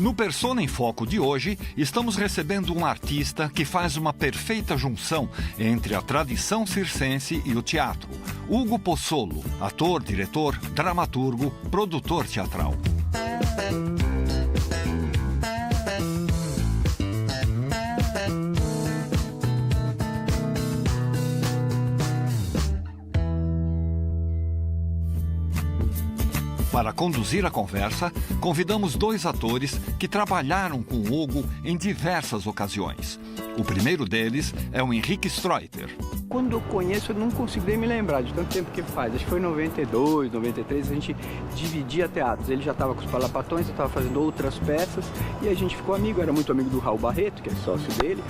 No Persona em Foco de hoje, estamos recebendo um artista que faz uma perfeita junção entre a tradição circense e o teatro. Hugo Pozzolo, ator, diretor, dramaturgo, produtor teatral. Para conduzir a conversa, convidamos dois atores que trabalharam com o Hugo em diversas ocasiões. O primeiro deles é o Henrique Streuter. Quando eu conheço, eu não consigo nem me lembrar de tanto tempo que faz. Acho que foi em 92, 93, a gente dividia teatros. Ele já estava com os Palapatões, eu estava fazendo outras peças e a gente ficou amigo. Era muito amigo do Raul Barreto, que é sócio dele.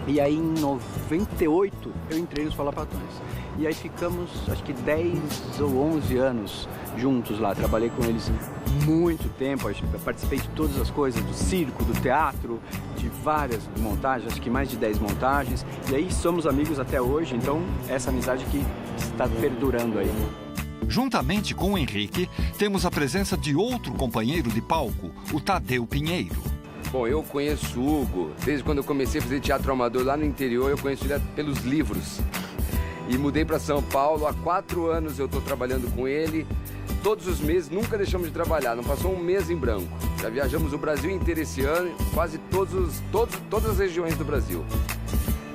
E aí, em 98, eu entrei nos Palapatões. E aí ficamos, acho que 10 ou 11 anos juntos lá. Trabalhei com eles muito tempo, eu participei de todas as coisas, do circo, do teatro, de várias montagens, acho que mais de 10 montagens. E aí somos amigos até hoje, então essa amizade que está perdurando aí. Juntamente com o Henrique, temos a presença de outro companheiro de palco, o Tadeu Pinheiro. Bom, eu conheço o Hugo desde quando eu comecei a fazer teatro amador lá no interior. Eu conheço ele pelos livros. E mudei para São Paulo, há 4 anos eu estou trabalhando com ele. Todos os meses, nunca deixamos de trabalhar, não passou um mês em branco. Já viajamos o Brasil inteiro esse ano, quase todas as regiões do Brasil.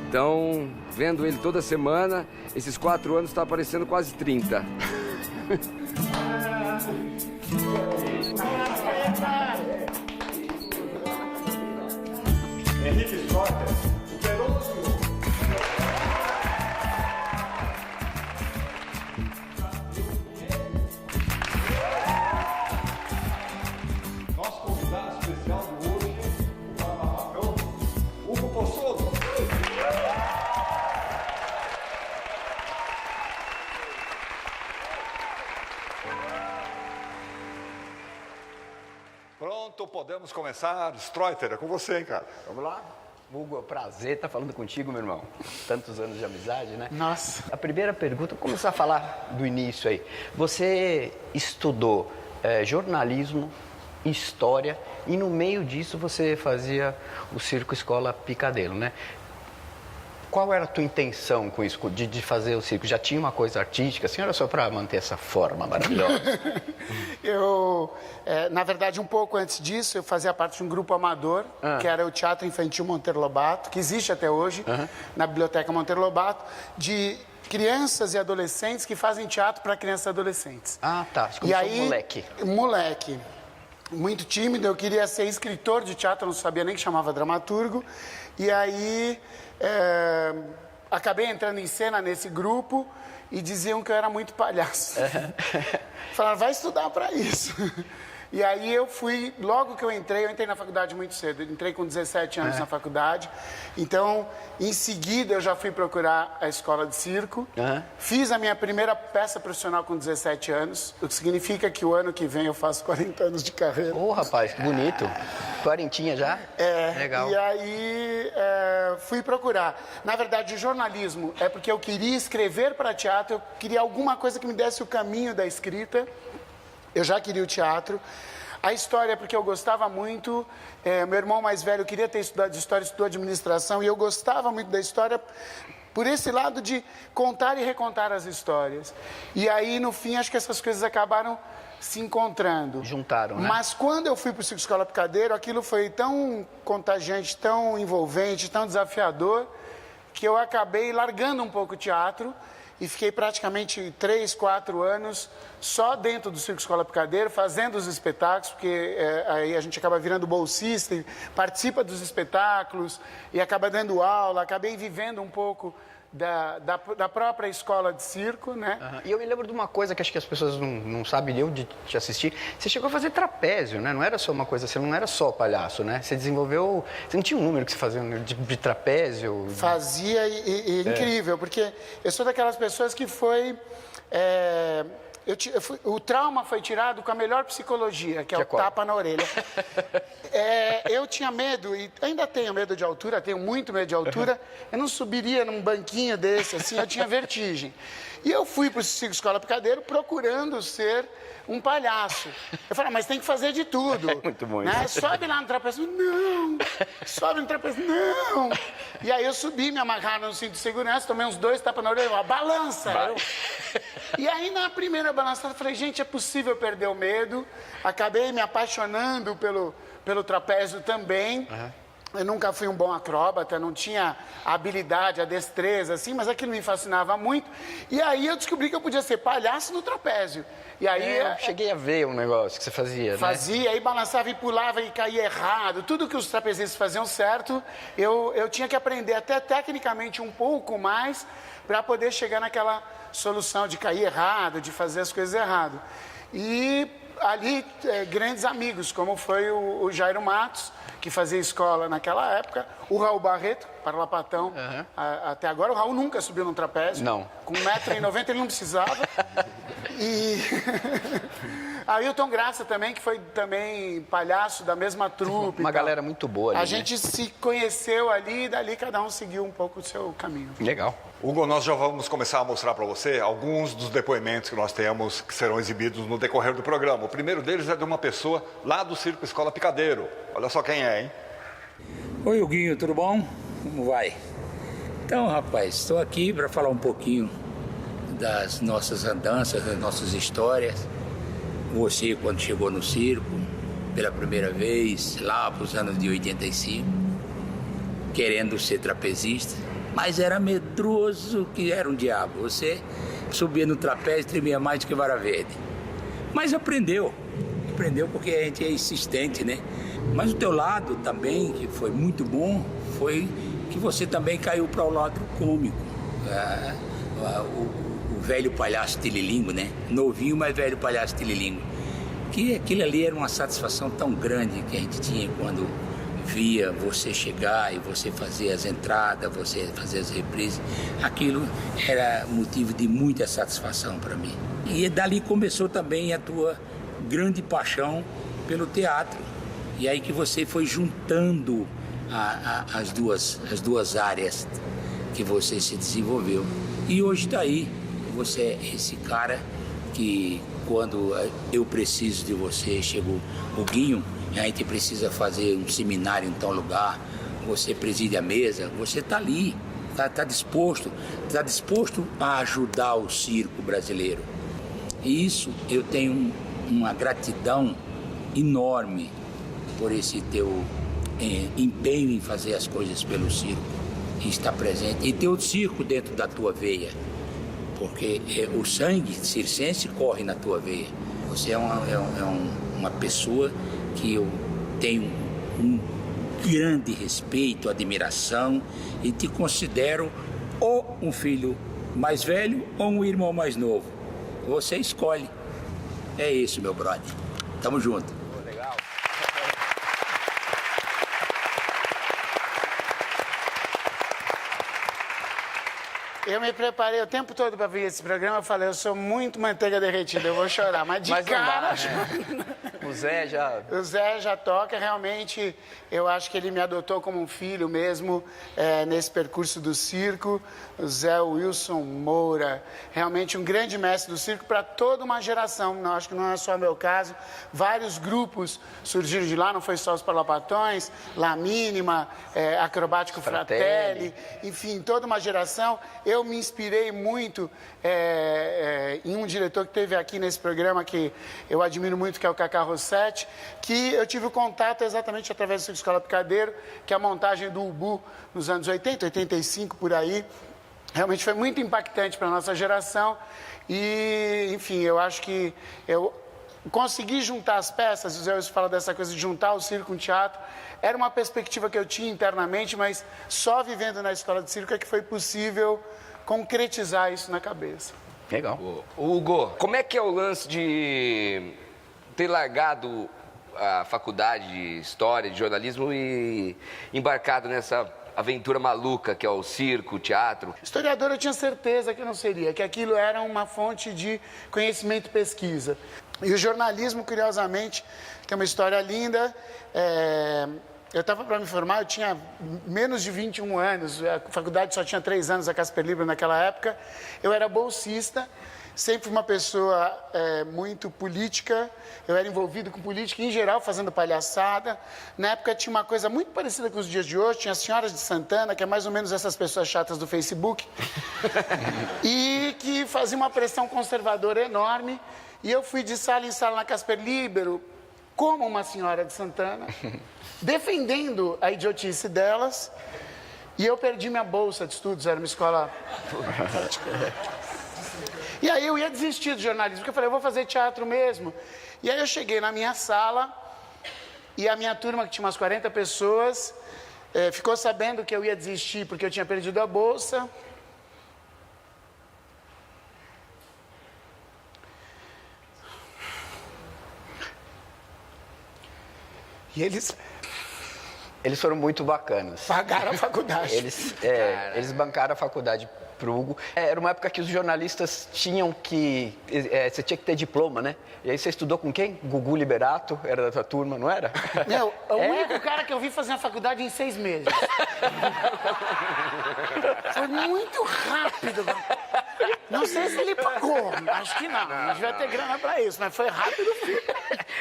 Então, vendo ele toda semana, esses 4 anos está parecendo quase 30. Henrique Streuter, o Peroso. Nosso convidado especial de hoje, o Palapatão, Hugo Pozzolo. Pronto, podemos começar. Streuter, é com você, hein, cara? Vamos lá? Hugo, é um prazer estar falando contigo, meu irmão. Tantos anos de amizade, né? Nossa. A primeira pergunta, vamos começar a falar do início aí. Você estudou jornalismo, história e no meio disso você fazia o Circo Escola Picadelo, né? Qual era a tua intenção com isso, de fazer o circo? Já tinha uma coisa artística, assim, era só para manter essa forma maravilhosa? Na verdade, um pouco antes disso, eu fazia parte de um grupo amador, que era o Teatro Infantil Monteiro Lobato, que existe até hoje, na Biblioteca Monteiro Lobato, de crianças e adolescentes que fazem teatro para crianças e adolescentes. Ah, tá. Você começou moleque. Moleque. Muito tímido, eu queria ser escritor de teatro, eu não sabia nem que chamava dramaturgo. E aí, acabei entrando em cena nesse grupo e diziam que eu era muito palhaço. Falaram, vai estudar para isso. E aí eu fui, logo que eu entrei na faculdade muito cedo. Eu entrei com 17 anos na faculdade. Então, em seguida, eu já fui procurar a escola de circo. Fiz a minha primeira peça profissional com 17 anos, o que significa que o ano que vem eu faço 40 anos de carreira. Ô, rapaz, que bonito. Quarentinha já? Legal. E aí fui procurar. Na verdade, o jornalismo é porque eu queria escrever para teatro, eu queria alguma coisa que me desse o caminho da escrita. Eu já queria o teatro. A história, porque eu gostava muito. Meu irmão mais velho queria ter estudado história, estudou administração, e eu gostava muito da história por esse lado de contar e recontar as histórias. E aí, no fim, acho que essas coisas acabaram se encontrando. Juntaram, né? Mas quando eu fui para o Circo Escola Picadeiro, aquilo foi tão contagiante, tão envolvente, tão desafiador, que eu acabei largando um pouco o teatro e fiquei praticamente 3, 4 anos só dentro do Circo Escola Picadeiro, fazendo os espetáculos, porque aí a gente acaba virando bolsista, e participa dos espetáculos e acaba dando aula, acabei vivendo um pouco da própria escola de circo, né? E eu me lembro de uma coisa que acho que as pessoas não sabem, eu de te assistir. Você chegou a fazer trapézio, né? Não era só uma coisa, você não era só palhaço, né? Você desenvolveu... Você não tinha um número que você fazia de trapézio? Fazia, e incrível, porque eu sou daquelas pessoas que foi... o trauma foi tirado com a melhor psicologia, que é o tapa na orelha. Eu tinha medo, e ainda tenho medo de altura, tenho muito medo de altura. Eu não subiria num banquinho desse, assim, eu tinha vertigem. E eu fui para o Circo Escola Picadeiro procurando ser um palhaço. Eu falei, mas tem que fazer de tudo. É muito bom né? isso. Sobe lá no trapézio, não. Sobe no trapézio, não. E aí eu subi, me amarraram no cinto de segurança, tomei uns 2 tapas na orelha, balança. E aí na primeira balançada eu falei, gente, é possível perder o medo. Acabei me apaixonando pelo trapézio também. Eu nunca fui um bom acróbata, não tinha a habilidade, a destreza, assim, mas aquilo me fascinava muito. E aí eu descobri que eu podia ser palhaço no trapézio. E aí eu cheguei a ver um negócio que você fazia, né? Fazia, aí balançava e pulava e caía errado. Tudo que os trapezistas faziam certo, eu tinha que aprender até tecnicamente um pouco mais para poder chegar naquela solução de cair errado, de fazer as coisas errado. E ali, grandes amigos, como foi o Jairo Matos, que fazia escola naquela época, o Raul Barreto, Parlapatão, até agora. O Raul nunca subiu num trapézio. Não. Com 1,90 m ele não precisava. E Ailton Graça também, que foi também palhaço da mesma trupe. Uma galera muito boa ali, A gente se conheceu ali e dali cada um seguiu um pouco o seu caminho. Legal. Hugo, nós já vamos começar a mostrar para você alguns dos depoimentos que nós temos que serão exibidos no decorrer do programa. O primeiro deles é de uma pessoa lá do Circo Escola Picadeiro. Olha só quem é, hein? Oi, Huguinho, tudo bom? Como vai? Então, rapaz, estou aqui para falar um pouquinho das nossas andanças, das nossas histórias. Você, quando chegou no circo, pela primeira vez, lá para os anos de 85, querendo ser trapezista, mas era medroso que era um diabo. Você subia no trapézio, tremia mais do que vara verde. Mas aprendeu porque a gente é insistente, né? Mas o teu lado também, que foi muito bom, foi que você também caiu para o lado cômico. O velho palhaço tililingo, né? Novinho, mas velho palhaço tililingo. Que aquilo ali era uma satisfação tão grande que a gente tinha quando via você chegar e você fazer as entradas, você fazer as reprises. Aquilo era motivo de muita satisfação para mim. E dali começou também a tua grande paixão pelo teatro. E aí que você foi juntando as duas áreas que você se desenvolveu. E hoje está aí. Você é esse cara que, quando eu preciso de você, chegou o Guinho, a gente precisa fazer um seminário em tal lugar, você preside a mesa, você está ali, está disposto a ajudar o circo brasileiro. E isso eu tenho uma gratidão enorme por esse teu empenho em fazer as coisas pelo circo, e estar presente, e ter o circo dentro da tua veia. Porque o sangue circense corre na tua veia. Você é uma pessoa que eu tenho um grande respeito, admiração, e te considero ou um filho mais velho ou um irmão mais novo. Você escolhe. É isso, meu brother. Tamo junto. Legal. Eu me preparei o tempo todo para vir esse programa. Eu falei, eu sou muito manteiga derretida, eu vou chorar. Mas de cara... O Zé já toca, realmente, eu acho que ele me adotou como um filho mesmo, nesse percurso do circo. O Zé Wilson Moura, realmente um grande mestre do circo para toda uma geração. Não, acho que não é só o meu caso. Vários grupos surgiram de lá, não foi só os Parlapatões, La Mínima, Acrobático Fratelli, enfim, toda uma geração. Eu me inspirei muito em um diretor que teve aqui nesse programa, que eu admiro muito, que é o Cacá Rossetti, que eu tive o contato exatamente através do Circo Escola Picadeiro, que é a montagem do Ubu nos anos 80, 85, por aí. Realmente foi muito impactante para a nossa geração e, enfim, eu acho que eu consegui juntar as peças. O Zé Wilson fala dessa coisa de juntar o circo com o teatro. Era uma perspectiva que eu tinha internamente, mas só vivendo na escola de circo é que foi possível concretizar isso na cabeça. Legal. Hugo, como é que é o lance de ter largado a faculdade de História, de Jornalismo e embarcado nessa aventura maluca que é o circo, o teatro? Historiador eu tinha certeza que eu não seria, que aquilo era uma fonte de conhecimento e pesquisa. E o jornalismo, curiosamente, tem uma história linda. Eu estava para me formar, eu tinha menos de 21 anos, a faculdade só tinha 3 anos, a Casper Libero naquela época. Eu era bolsista, sempre fui uma pessoa muito política, eu era envolvido com política em geral, fazendo palhaçada. Na época tinha uma coisa muito parecida com os dias de hoje, tinha as Senhoras de Santana, que é mais ou menos essas pessoas chatas do Facebook, e que fazia uma pressão conservadora enorme. E eu fui de sala em sala na Casper Libero, como uma Senhora de Santana, defendendo a idiotice delas, e eu perdi minha bolsa de estudos, era uma escola... E aí eu ia desistir do jornalismo, porque eu falei, eu vou fazer teatro mesmo. E aí eu cheguei na minha sala, e a minha turma, que tinha umas 40 pessoas, ficou sabendo que eu ia desistir porque eu tinha perdido a bolsa. E eles foram muito bacanas. pagaram a faculdade. Eles bancaram a faculdade pro Hugo. Era uma época que os jornalistas tinham que... você tinha que ter diploma, né? E aí você estudou com quem? Gugu Liberato, era da tua turma, não era? Meu, o único cara que eu vi fazer a faculdade em 6 meses. Foi muito rápido. Não sei se ele pagou, acho que não. Não devia ter grana pra isso, mas foi rápido.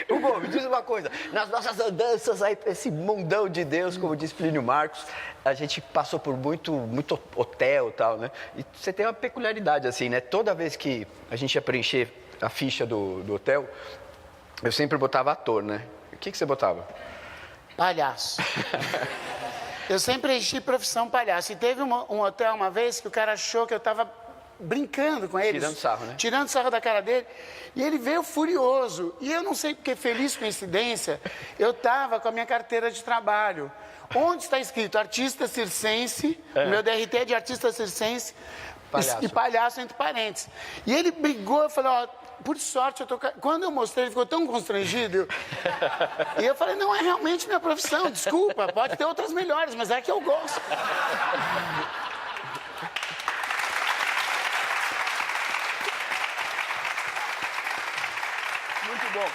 Hugo, me diz uma coisa. Nas nossas andanças aí, esse mundão de Deus, como diz Plínio Marcos, a gente passou por muito hotel e tal, né? E você tem uma peculiaridade, assim, né? Toda vez que a gente ia preencher a ficha do hotel, eu sempre botava ator, né? O que você botava? Palhaço. Eu sempre enchi profissão palhaço. E teve um hotel uma vez que o cara achou que eu tava brincando com eles. Tirando sarro, né? Tirando sarro da cara dele. E ele veio furioso. E eu não sei porque, feliz coincidência, eu tava com a minha carteira de trabalho. Onde está escrito artista circense, o meu DRT é de artista circense, palhaço. E palhaço entre parênteses. E ele brigou, eu falei, ó, por sorte, eu tô... Quando eu mostrei, ele ficou tão constrangido. E eu falei, não é realmente minha profissão, desculpa, pode ter outras melhores, mas é que eu gosto. Muito bom.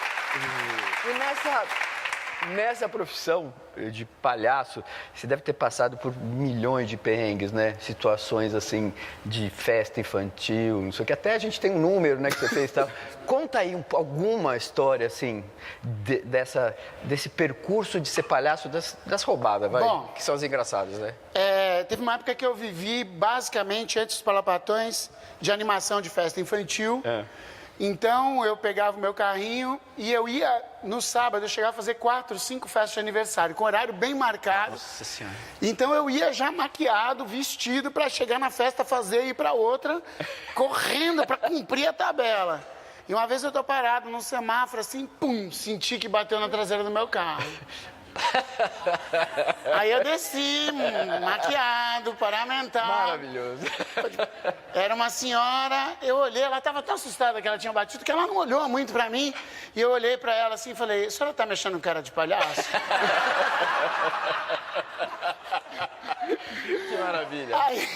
E nessa profissão de palhaço, você deve ter passado por milhões de perrengues, né? Situações, assim, de festa infantil, não sei o que. Até a gente tem um número, né, que você fez e tal. Conta aí alguma história, assim, desse percurso de ser palhaço, das roubadas, vai? Bom, que são as engraçadas, né? Teve uma época que eu vivi, basicamente, antes dos Palapatões, de animação de festa infantil. Então, eu pegava o meu carrinho e eu ia, no sábado, eu chegava a fazer 4, 5 festas de aniversário, com horário bem marcado. Nossa Senhora. Então, eu ia já maquiado, vestido, para chegar na festa, fazer e ir para outra, correndo para cumprir a tabela. E uma vez eu tô parado num semáforo, assim, pum, senti que bateu na traseira do meu carro. Aí eu desci, maquiado, paramental. Maravilhoso. Era uma senhora, eu olhei, ela estava tão assustada que ela tinha batido, que ela não olhou muito pra mim. E eu olhei pra ela assim e falei, a senhora tá me achando um cara de palhaço? Que maravilha. Aí,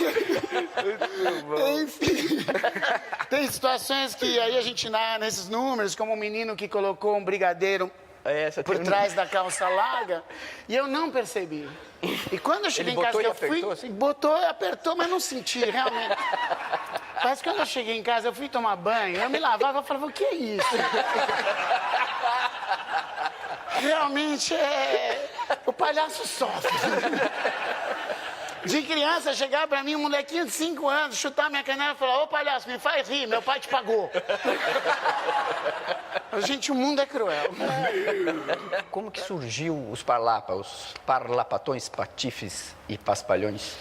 enfim, tem situações que aí a gente dá nesses números, como um menino que colocou um brigadeiro por trás da calça larga, e eu não percebi. E quando eu cheguei em casa, que eu fui, assim? botou e apertou, mas não senti, realmente. Mas quando eu cheguei em casa, eu fui tomar banho, eu me lavava, eu falava, o que é isso? Realmente, o palhaço sofre. De criança, chegar pra mim, um molequinho de 5 anos, chutar minha canela e falar, ô palhaço, me faz rir, meu pai te pagou. Gente, o mundo é cruel. Como que surgiu os parlapatões, patifes e paspalhões?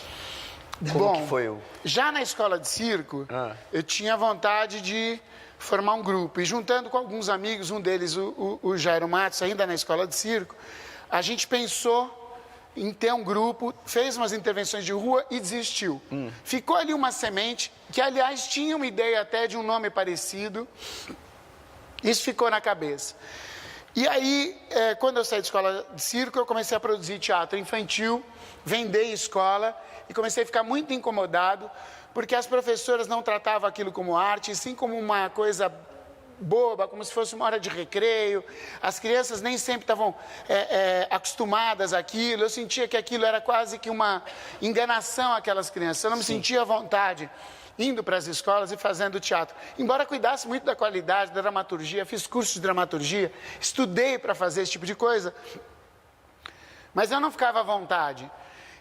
Como que foi o... Já na escola de circo, eu tinha vontade de formar um grupo. E juntando com alguns amigos, um deles, o Jairo Matos, ainda na escola de circo, a gente pensou em ter um grupo, fez umas intervenções de rua e desistiu. Ficou ali uma semente, que aliás tinha uma ideia até de um nome parecido. Isso ficou na cabeça. E aí, quando eu saí de escola de circo, eu comecei a produzir teatro infantil, vender em escola e comecei a ficar muito incomodado porque as professoras não tratavam aquilo como arte, e sim como uma coisa boba, como se fosse uma hora de recreio. As crianças nem sempre estavam acostumadas àquilo. Eu sentia que aquilo era quase que uma enganação àquelas crianças. Eu não me sentia à vontade indo para as escolas e fazendo teatro. Embora cuidasse muito da qualidade, da dramaturgia, fiz cursos de dramaturgia, estudei para fazer esse tipo de coisa, mas eu não ficava à vontade.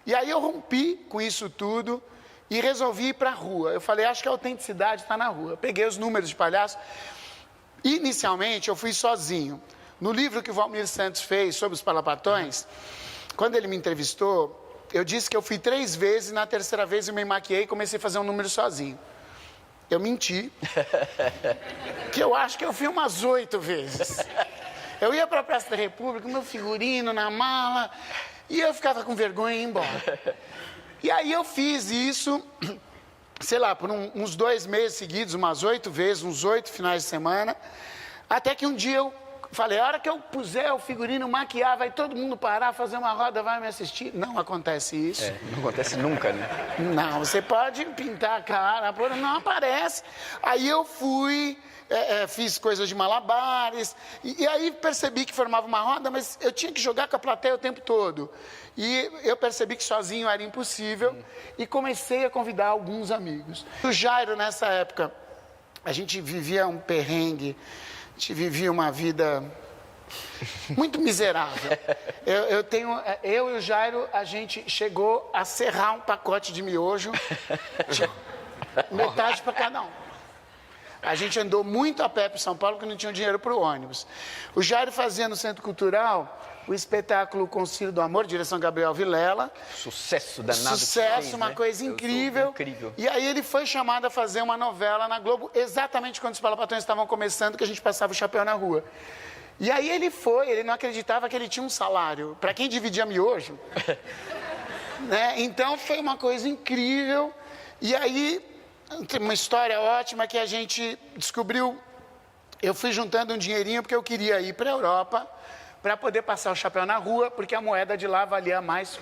E aí eu rompi com isso tudo e resolvi ir para a rua. Eu falei, acho que a autenticidade está na rua. Eu peguei os números de palhaço. Inicialmente, eu fui sozinho. No livro que o Valmir Santos fez sobre os palapatões, quando ele me entrevistou, eu disse que eu fui 3 vezes, e na terceira vez eu me maquiei e comecei a fazer um número sozinho. Eu menti, que eu acho que eu fui umas 8 vezes. Eu ia para a Praça da República, meu figurino na mala, e eu ficava com vergonha e ia embora. E aí eu fiz isso, sei lá, por uns 2 meses seguidos, umas 8 vezes, uns 8 finais de semana, até que um dia eu falei, a hora que eu puser o figurino, maquiar, vai todo mundo parar, fazer uma roda, vai me assistir. Não acontece isso. Não acontece nunca, né? Não, você pode pintar a cara, não aparece. Aí eu fui, fiz coisas de malabares, e aí percebi que formava uma roda, mas eu tinha que jogar com a plateia o tempo todo. E eu percebi que sozinho era impossível, e comecei a convidar alguns amigos. O Jairo, nessa época, a gente vivia um perrengue, a gente vivia uma vida muito miserável. Eu e o Jairo, a gente chegou a serrar um pacote de miojo, metade para cada um. A gente andou muito a pé para São Paulo, porque não tinha dinheiro para o ônibus. O Jairo fazia no Centro Cultural o espetáculo Concílio do Amor, direção Gabriel Vilela. Sucesso danado. Sucesso, fez, uma né? coisa incrível. Incrível. E aí ele foi chamado a fazer uma novela na Globo, exatamente quando os palapatões estavam começando, que a gente passava o chapéu na rua. E aí ele não acreditava que ele tinha um salário. Para quem dividia miojo. Né? Então foi uma coisa incrível. E aí, uma história ótima que a gente descobriu. Eu fui juntando um dinheirinho porque eu queria ir para a Europa para poder passar o chapéu na rua, porque a moeda de lá valia mais.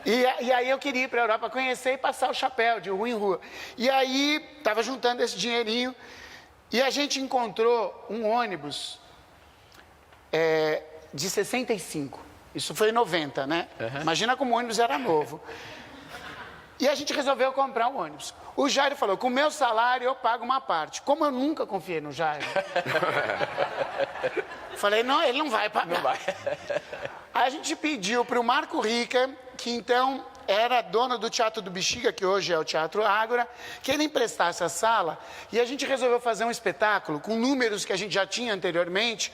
E aí eu queria ir para a Europa conhecer e passar o chapéu de rua em rua. E aí estava juntando esse dinheirinho e a gente encontrou um ônibus de 65. Isso foi em 90, né? Uhum. Imagina como o ônibus era novo. E a gente resolveu comprar o ônibus. O Jairo falou, com o meu salário eu pago uma parte. Como eu nunca confiei no Jairo, falei, não, ele não vai pagar. Não vai. Aí a gente pediu para o Marco Rica, que então era dono do Teatro do Bexiga, que hoje é o Teatro Ágora, que ele emprestasse a sala, e a gente resolveu fazer um espetáculo com números que a gente já tinha anteriormente,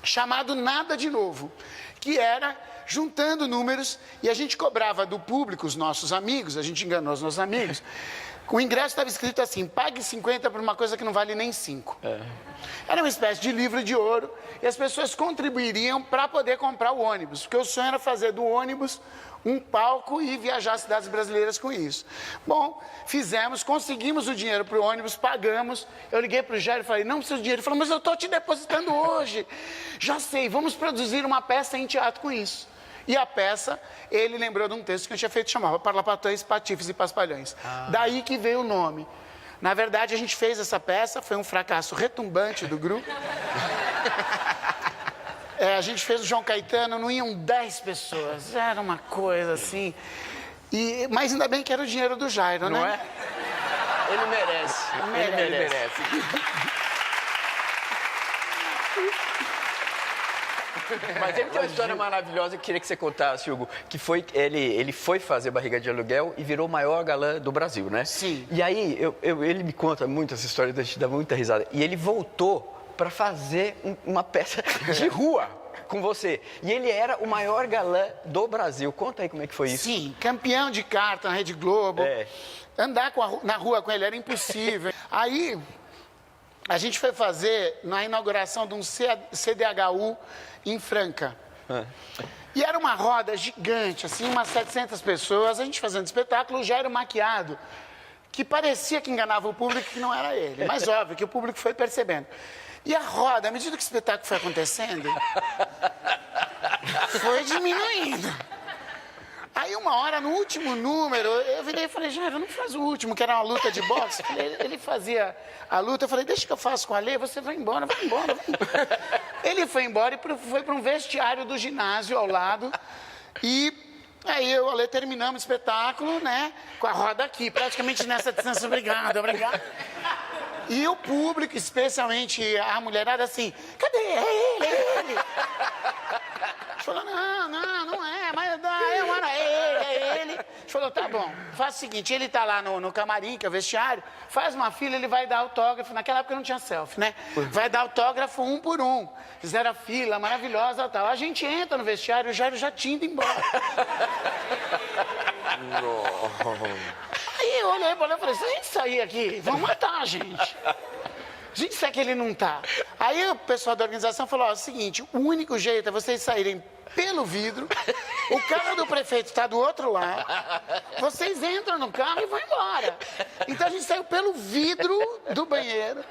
chamado Nada de Novo, que era juntando números, e a gente cobrava do público, os nossos amigos, a gente enganou os nossos amigos, o ingresso estava escrito assim, pague 50 por uma coisa que não vale nem 5. Era uma espécie de livro de ouro, e as pessoas contribuiriam para poder comprar o ônibus, porque o sonho era fazer do ônibus um palco e viajar às cidades brasileiras com isso. Bom, fizemos, conseguimos o dinheiro para o ônibus, pagamos. Eu liguei para o Jairo e falei, não precisa de dinheiro. Ele falou, mas eu estou te depositando hoje. Já sei, vamos produzir uma peça em teatro com isso. E a peça, ele lembrou de um texto que eu tinha feito, chamava Parlapatões, Patifes e Paspalhões. Daí que veio o nome. Na verdade, a gente fez essa peça, foi um fracasso retumbante do grupo. A gente fez o João Caetano, não iam 10 pessoas, era uma coisa assim. Mas ainda bem que era o dinheiro do Jairo, não né? É? Ele merece. Ele merece. Mas ele tem uma história maravilhosa que eu queria que você contasse, Hugo, que foi, ele foi fazer Barriga de Aluguel e virou o maior galã do Brasil, né? Sim. E aí, ele me conta muito essa história, a gente dá muita risada. E ele voltou para fazer uma peça de rua com você. E ele era o maior galã do Brasil. Conta aí como é que foi isso. Sim, campeão de carta na Rede Globo. Andar na rua com ele era impossível. Aí, a gente foi fazer na inauguração de um CDHU em Franca. E era uma roda gigante, assim, umas 700 pessoas, a gente fazendo espetáculo, o Jairo maquiado, que parecia que enganava o público, que não era ele. Mas óbvio que o público foi percebendo. E a roda, à medida que o espetáculo foi acontecendo, foi diminuindo. Aí uma hora, no último número, eu virei e falei, Jairo, não faz o último, que era uma luta de boxe. Ele fazia a luta, eu falei, deixa que eu faço com a Lê, você vai embora, vai embora. Ele foi embora e foi para um vestiário do ginásio ao lado. E aí eu e a Lê terminamos o espetáculo, né, com a roda aqui, praticamente nessa distância, obrigado. E o público, especialmente a mulherada, assim, cadê? É ele. A gente falou, não é, mas é ele. A gente falou, tá bom, faz o seguinte, ele tá lá no camarim, que é o vestiário, faz uma fila, ele vai dar autógrafo, naquela época não tinha selfie, né? Vai dar autógrafo um por um. Fizeram a fila maravilhosa e tal. A gente entra no vestiário, o Jairo já tinha ido embora. Aí eu olhei pra ele e falei, se a gente sair aqui, vão matar a gente. A gente sabe que ele não tá. Aí o pessoal da organização falou, ó, é o seguinte, o único jeito é vocês saírem pelo vidro, o carro do prefeito está do outro lado, vocês entram no carro e vão embora. Então a gente saiu pelo vidro do banheiro.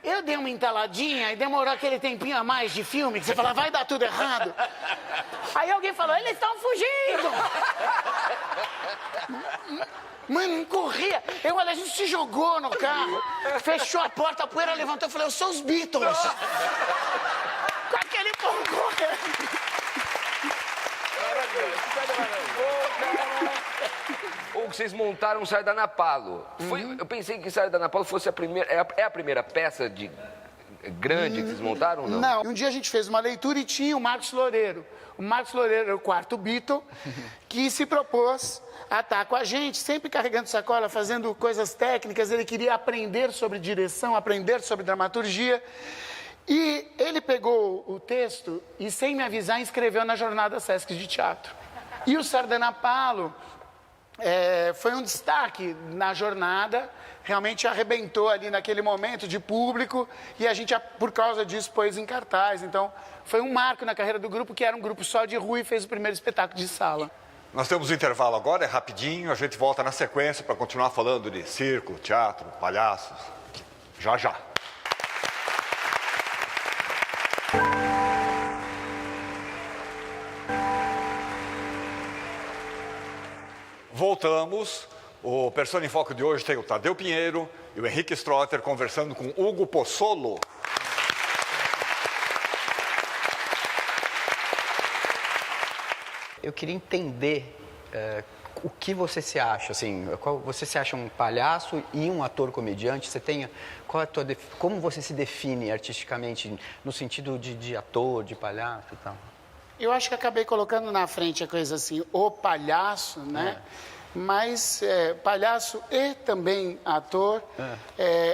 Eu dei uma entaladinha e demorou aquele tempinho a mais de filme, que você fala, vai dar tudo errado. Aí alguém falou, eles estão fugindo. Mano, corria. Eu olhei, a gente se jogou no carro, fechou a porta, a poeira levantou, eu falei, eu sou os Beatles. Com aquele povo correndo. Ou que vocês montaram o Sardanapalo. Eu pensei que Sardanapalo fosse a primeira... É a primeira peça grande que vocês montaram ou não? Não. Um dia a gente fez uma leitura e tinha o Marcos Loureiro. O Marcos Loureiro era o quarto Beatle que se propôs a estar com a gente, sempre carregando sacola, fazendo coisas técnicas. Ele queria aprender sobre direção, aprender sobre dramaturgia. E ele pegou o texto e, sem me avisar, inscreveu na Jornada Sesc de Teatro. E o Sardanapalo foi um destaque na jornada, realmente arrebentou ali naquele momento de público e a gente, por causa disso, pôs em cartaz. Então, foi um marco na carreira do grupo, que era um grupo só de rua e fez o primeiro espetáculo de sala. Nós temos um intervalo agora, é rapidinho, a gente volta na sequência para continuar falando de circo, teatro, palhaços. Já. Voltamos. O Persona em Foco de hoje tem o Tadeu Pinheiro e o Henrique Strotter conversando com Hugo Pozzolo. Eu queria entender o que você se acha, assim, você se acha um palhaço e um ator comediante? Você tem, como você se define artisticamente no sentido de ator, de palhaço e tal? Eu acho que acabei colocando na frente a coisa assim, o palhaço, né? Mas palhaço e também ator,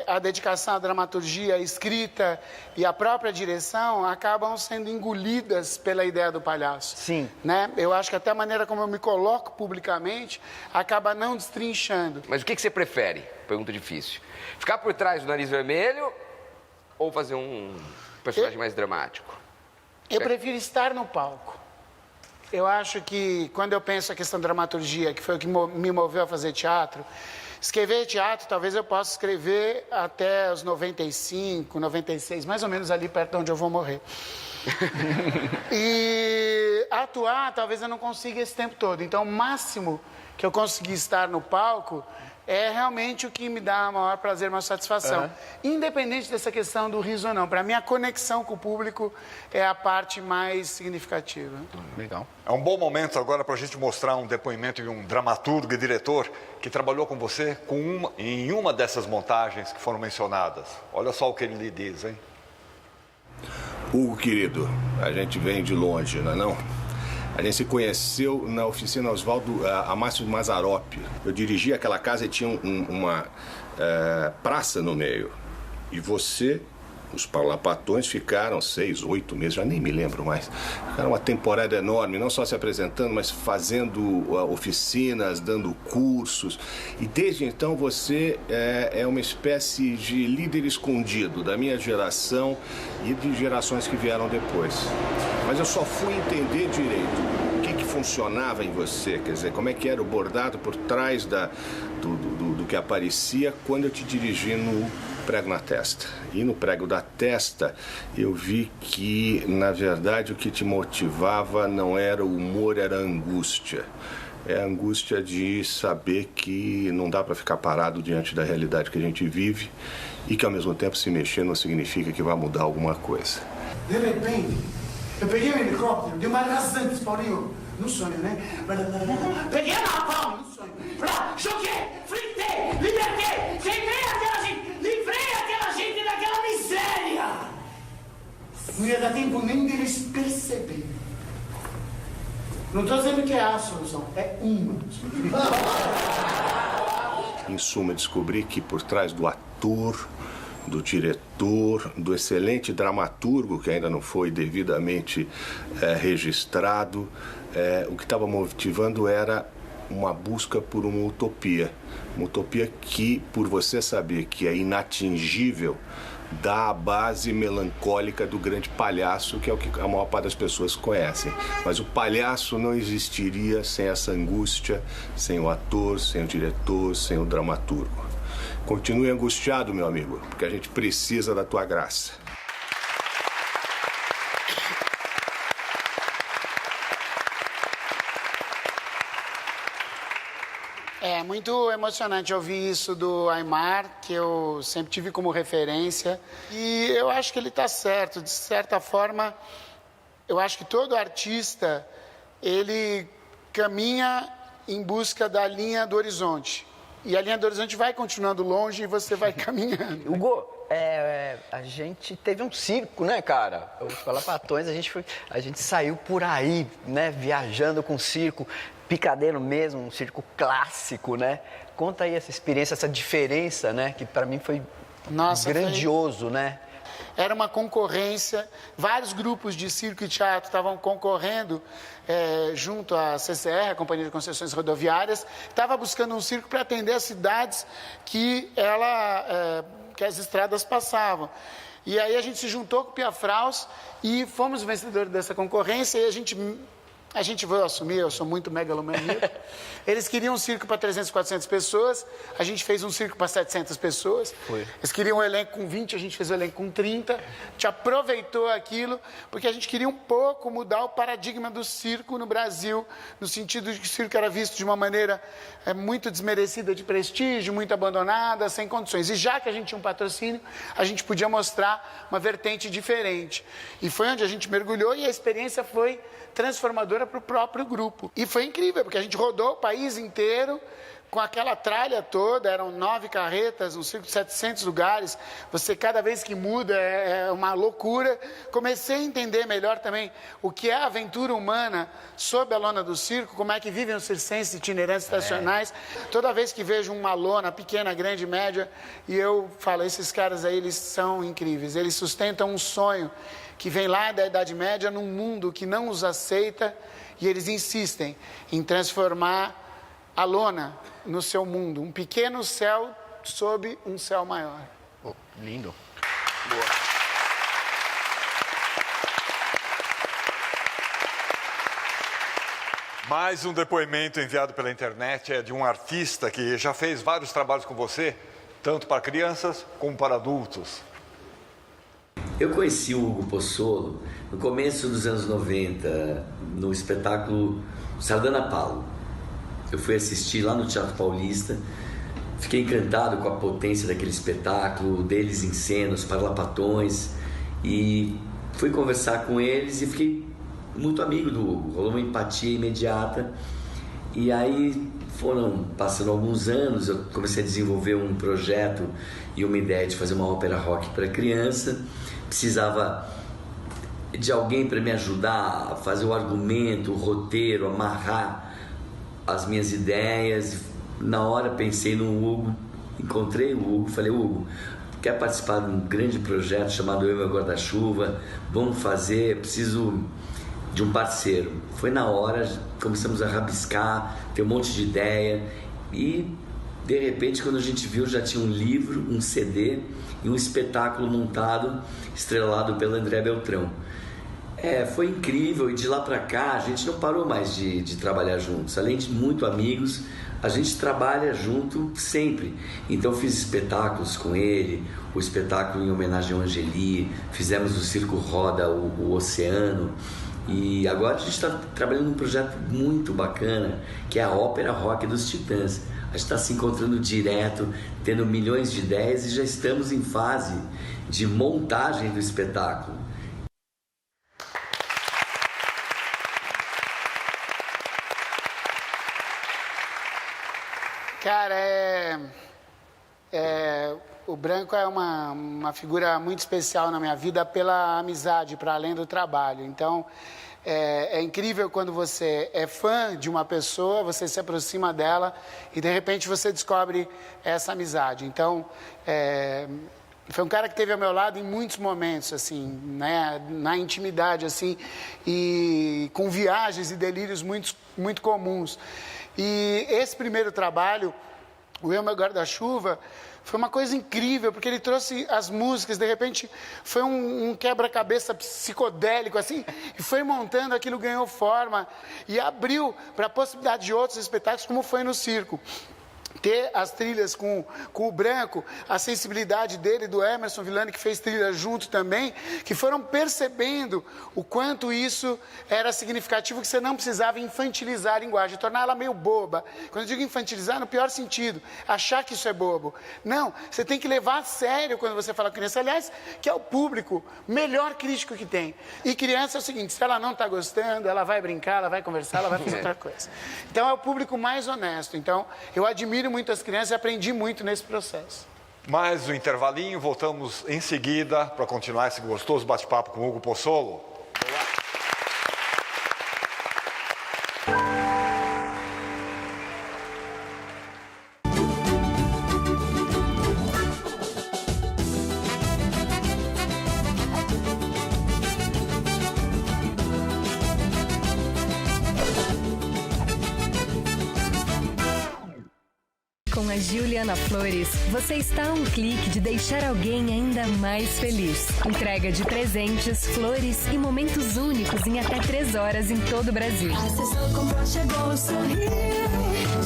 a dedicação à dramaturgia, a escrita e a própria direção acabam sendo engolidas pela ideia do palhaço. Sim. Né? Eu acho que até a maneira como eu me coloco publicamente acaba não destrinchando. Mas o que você prefere? Pergunta difícil. Ficar por trás do nariz vermelho ou fazer um personagem mais dramático? Eu prefiro estar no palco. Eu acho que, quando eu penso a questão da dramaturgia, que foi o que me moveu a fazer teatro, escrever teatro, talvez eu possa escrever até os 95, 96, mais ou menos ali perto de onde eu vou morrer. E atuar, talvez eu não consiga esse tempo todo. Então, o máximo que eu consegui estar no palco é realmente o que me dá maior prazer, maior satisfação. Independente dessa questão do riso ou não. Para mim, a conexão com o público é a parte mais significativa. Legal. É um bom momento agora para a gente mostrar um depoimento de um dramaturgo e diretor que trabalhou com você em uma dessas montagens que foram mencionadas. Olha só o que ele lhe diz, hein? Hugo, querido, a gente vem de longe, não é não? A gente se conheceu na oficina Oswaldo Amácio Mazzaropi. Eu dirigi aquela casa e tinha uma praça no meio. E você, os Parlapatões, ficaram 6, 8 meses, já nem me lembro mais. Ficaram uma temporada enorme, não só se apresentando, mas fazendo oficinas, dando cursos. E desde então você é uma espécie de líder escondido da minha geração e de gerações que vieram depois. Mas eu só fui entender direito o que funcionava em você, quer dizer, como é que era o bordado por trás do que aparecia quando eu te dirigi no prego na testa. E no prego da testa eu vi que, na verdade, o que te motivava não era o humor, era a angústia. É a angústia de saber que não dá para ficar parado diante da realidade que a gente vive e que, ao mesmo tempo, se mexer não significa que vai mudar alguma coisa. De repente, eu peguei um helicóptero, dei uma rasante, Paulinho, no sonho, né? Peguei a palma no sonho, choquei, fritei, libertei, livrei aquela gente daquela miséria. Não ia dar tempo nem deles perceberem. Não estou dizendo que é a solução, é uma. Em suma, descobri que por trás do ator, do diretor, do excelente dramaturgo, que ainda não foi devidamente registrado, o que estava motivando era uma busca por uma utopia. Uma utopia que, por você saber que é inatingível, dá a base melancólica do grande palhaço, que é o que a maior parte das pessoas conhecem. Mas o palhaço não existiria sem essa angústia, sem o ator, sem o diretor, sem o dramaturgo. Continue angustiado, meu amigo, porque a gente precisa da tua graça. É muito emocionante ouvir isso do Aimar, que eu sempre tive como referência. E eu acho que ele está certo. De certa forma, eu acho que todo artista, ele caminha em busca da linha do horizonte. E a linha do horizonte vai continuando longe e você vai caminhando. Hugo, a gente teve um circo, né, cara? Os Palapatões, a gente saiu por aí, né, viajando com circo. Picadeiro mesmo, um circo clássico, né? Conta aí essa experiência, essa diferença, né? Que para mim foi grandioso, né? Era uma concorrência, vários grupos de circo e teatro estavam concorrendo junto à CCR, a Companhia de Concessões Rodoviárias, estava buscando um circo para atender as cidades que as estradas passavam. E aí a gente se juntou com o Piafraus e fomos vencedores dessa concorrência e a gente vai assumir, eu sou muito megalomaníaco. Eles queriam um circo para 300, 400 pessoas, a gente fez um circo para 700 pessoas. Foi. Eles queriam um elenco com 20, a gente fez um elenco com 30. A gente aproveitou aquilo, porque a gente queria um pouco mudar o paradigma do circo no Brasil, no sentido de que o circo era visto de uma maneira muito desmerecida de prestígio, muito abandonada, sem condições. E já que a gente tinha um patrocínio, a gente podia mostrar uma vertente diferente. E foi onde a gente mergulhou e a experiência foi transformadora para o próprio grupo. E foi incrível, porque a gente rodou o país inteiro com aquela tralha toda, eram 9 carretas, um circo de 700 lugares, você cada vez que muda é uma loucura. Comecei a entender melhor também o que é a aventura humana sob a lona do circo, como é que vivem os circenses itinerantes estacionais. Toda vez que vejo uma lona pequena, grande, média, e eu falo, esses caras aí, eles são incríveis, eles sustentam um sonho que vem lá da Idade Média num mundo que não os aceita, e eles insistem em transformar a lona no seu mundo, um pequeno céu sob um céu maior. Oh, lindo. Boa. Mais um depoimento enviado pela internet é de um artista que já fez vários trabalhos com você, tanto para crianças como para adultos. Eu conheci o Hugo Possolo no começo dos anos 90, no espetáculo Sardana Paulo. Eu fui assistir lá no Teatro Paulista, fiquei encantado com a potência daquele espetáculo, deles em cena, os Parlapatões, e fui conversar com eles e fiquei muito amigo do Hugo, rolou uma empatia imediata. E aí foram passando alguns anos, eu comecei a desenvolver um projeto e uma ideia de fazer uma ópera rock para criança. Precisava de alguém para me ajudar a fazer o argumento, o roteiro, amarrar as minhas ideias. Na hora pensei no Hugo, encontrei o Hugo, falei: Hugo, quer participar de um grande projeto chamado Eu e Meu Guarda-Chuva? Vamos fazer, preciso de um parceiro. Foi na hora, começamos a rabiscar, ter um monte de ideia e de repente, quando a gente viu, já tinha um livro, um CD e um espetáculo montado, estrelado pelo André Beltrão. Foi incrível, e de lá pra cá a gente não parou mais de trabalhar juntos. Além de muito amigos, a gente trabalha junto sempre. Então fiz espetáculos com ele, o espetáculo em homenagem ao Angeli, fizemos o Circo Roda, o Oceano, e agora a gente está trabalhando num projeto muito bacana, que é a Ópera Rock dos Titãs. A gente está se encontrando direto, tendo milhões de ideias e já estamos em fase de montagem do espetáculo. Cara, o Branco é uma figura muito especial na minha vida pela amizade, para além do trabalho. Então, é incrível quando você é fã de uma pessoa, você se aproxima dela e, de repente, você descobre essa amizade. Então, foi um cara que esteve ao meu lado em muitos momentos, assim, né, na intimidade, assim, e com viagens e delírios muito comuns. E esse primeiro trabalho, o Eu, Meu Guarda-Chuva, foi uma coisa incrível, porque ele trouxe as músicas, de repente foi um quebra-cabeça psicodélico, assim, e foi montando, aquilo ganhou forma e abriu para a possibilidade de outros espetáculos, como foi no circo. Ter as trilhas com o Branco, a sensibilidade dele, do Emerson Villani, que fez trilha junto também, que foram percebendo o quanto isso era significativo, que você não precisava infantilizar a linguagem, tornar ela meio boba. Quando eu digo infantilizar, no pior sentido, achar que isso é bobo. Não, você tem que levar a sério quando você fala com criança. Aliás, que é o público melhor crítico que tem. E criança é o seguinte, se ela não está gostando, ela vai brincar, ela vai conversar, ela vai fazer outra coisa. Então é o público mais honesto. Então eu admiro muito as crianças e aprendi muito nesse processo. Mais um intervalinho, voltamos em seguida para continuar esse gostoso bate-papo com o Hugo Pozzolo. Com a Juliana Flores, você está a um clique de deixar alguém ainda mais feliz. Entrega de presentes, flores e momentos únicos em até 3 horas em todo o Brasil.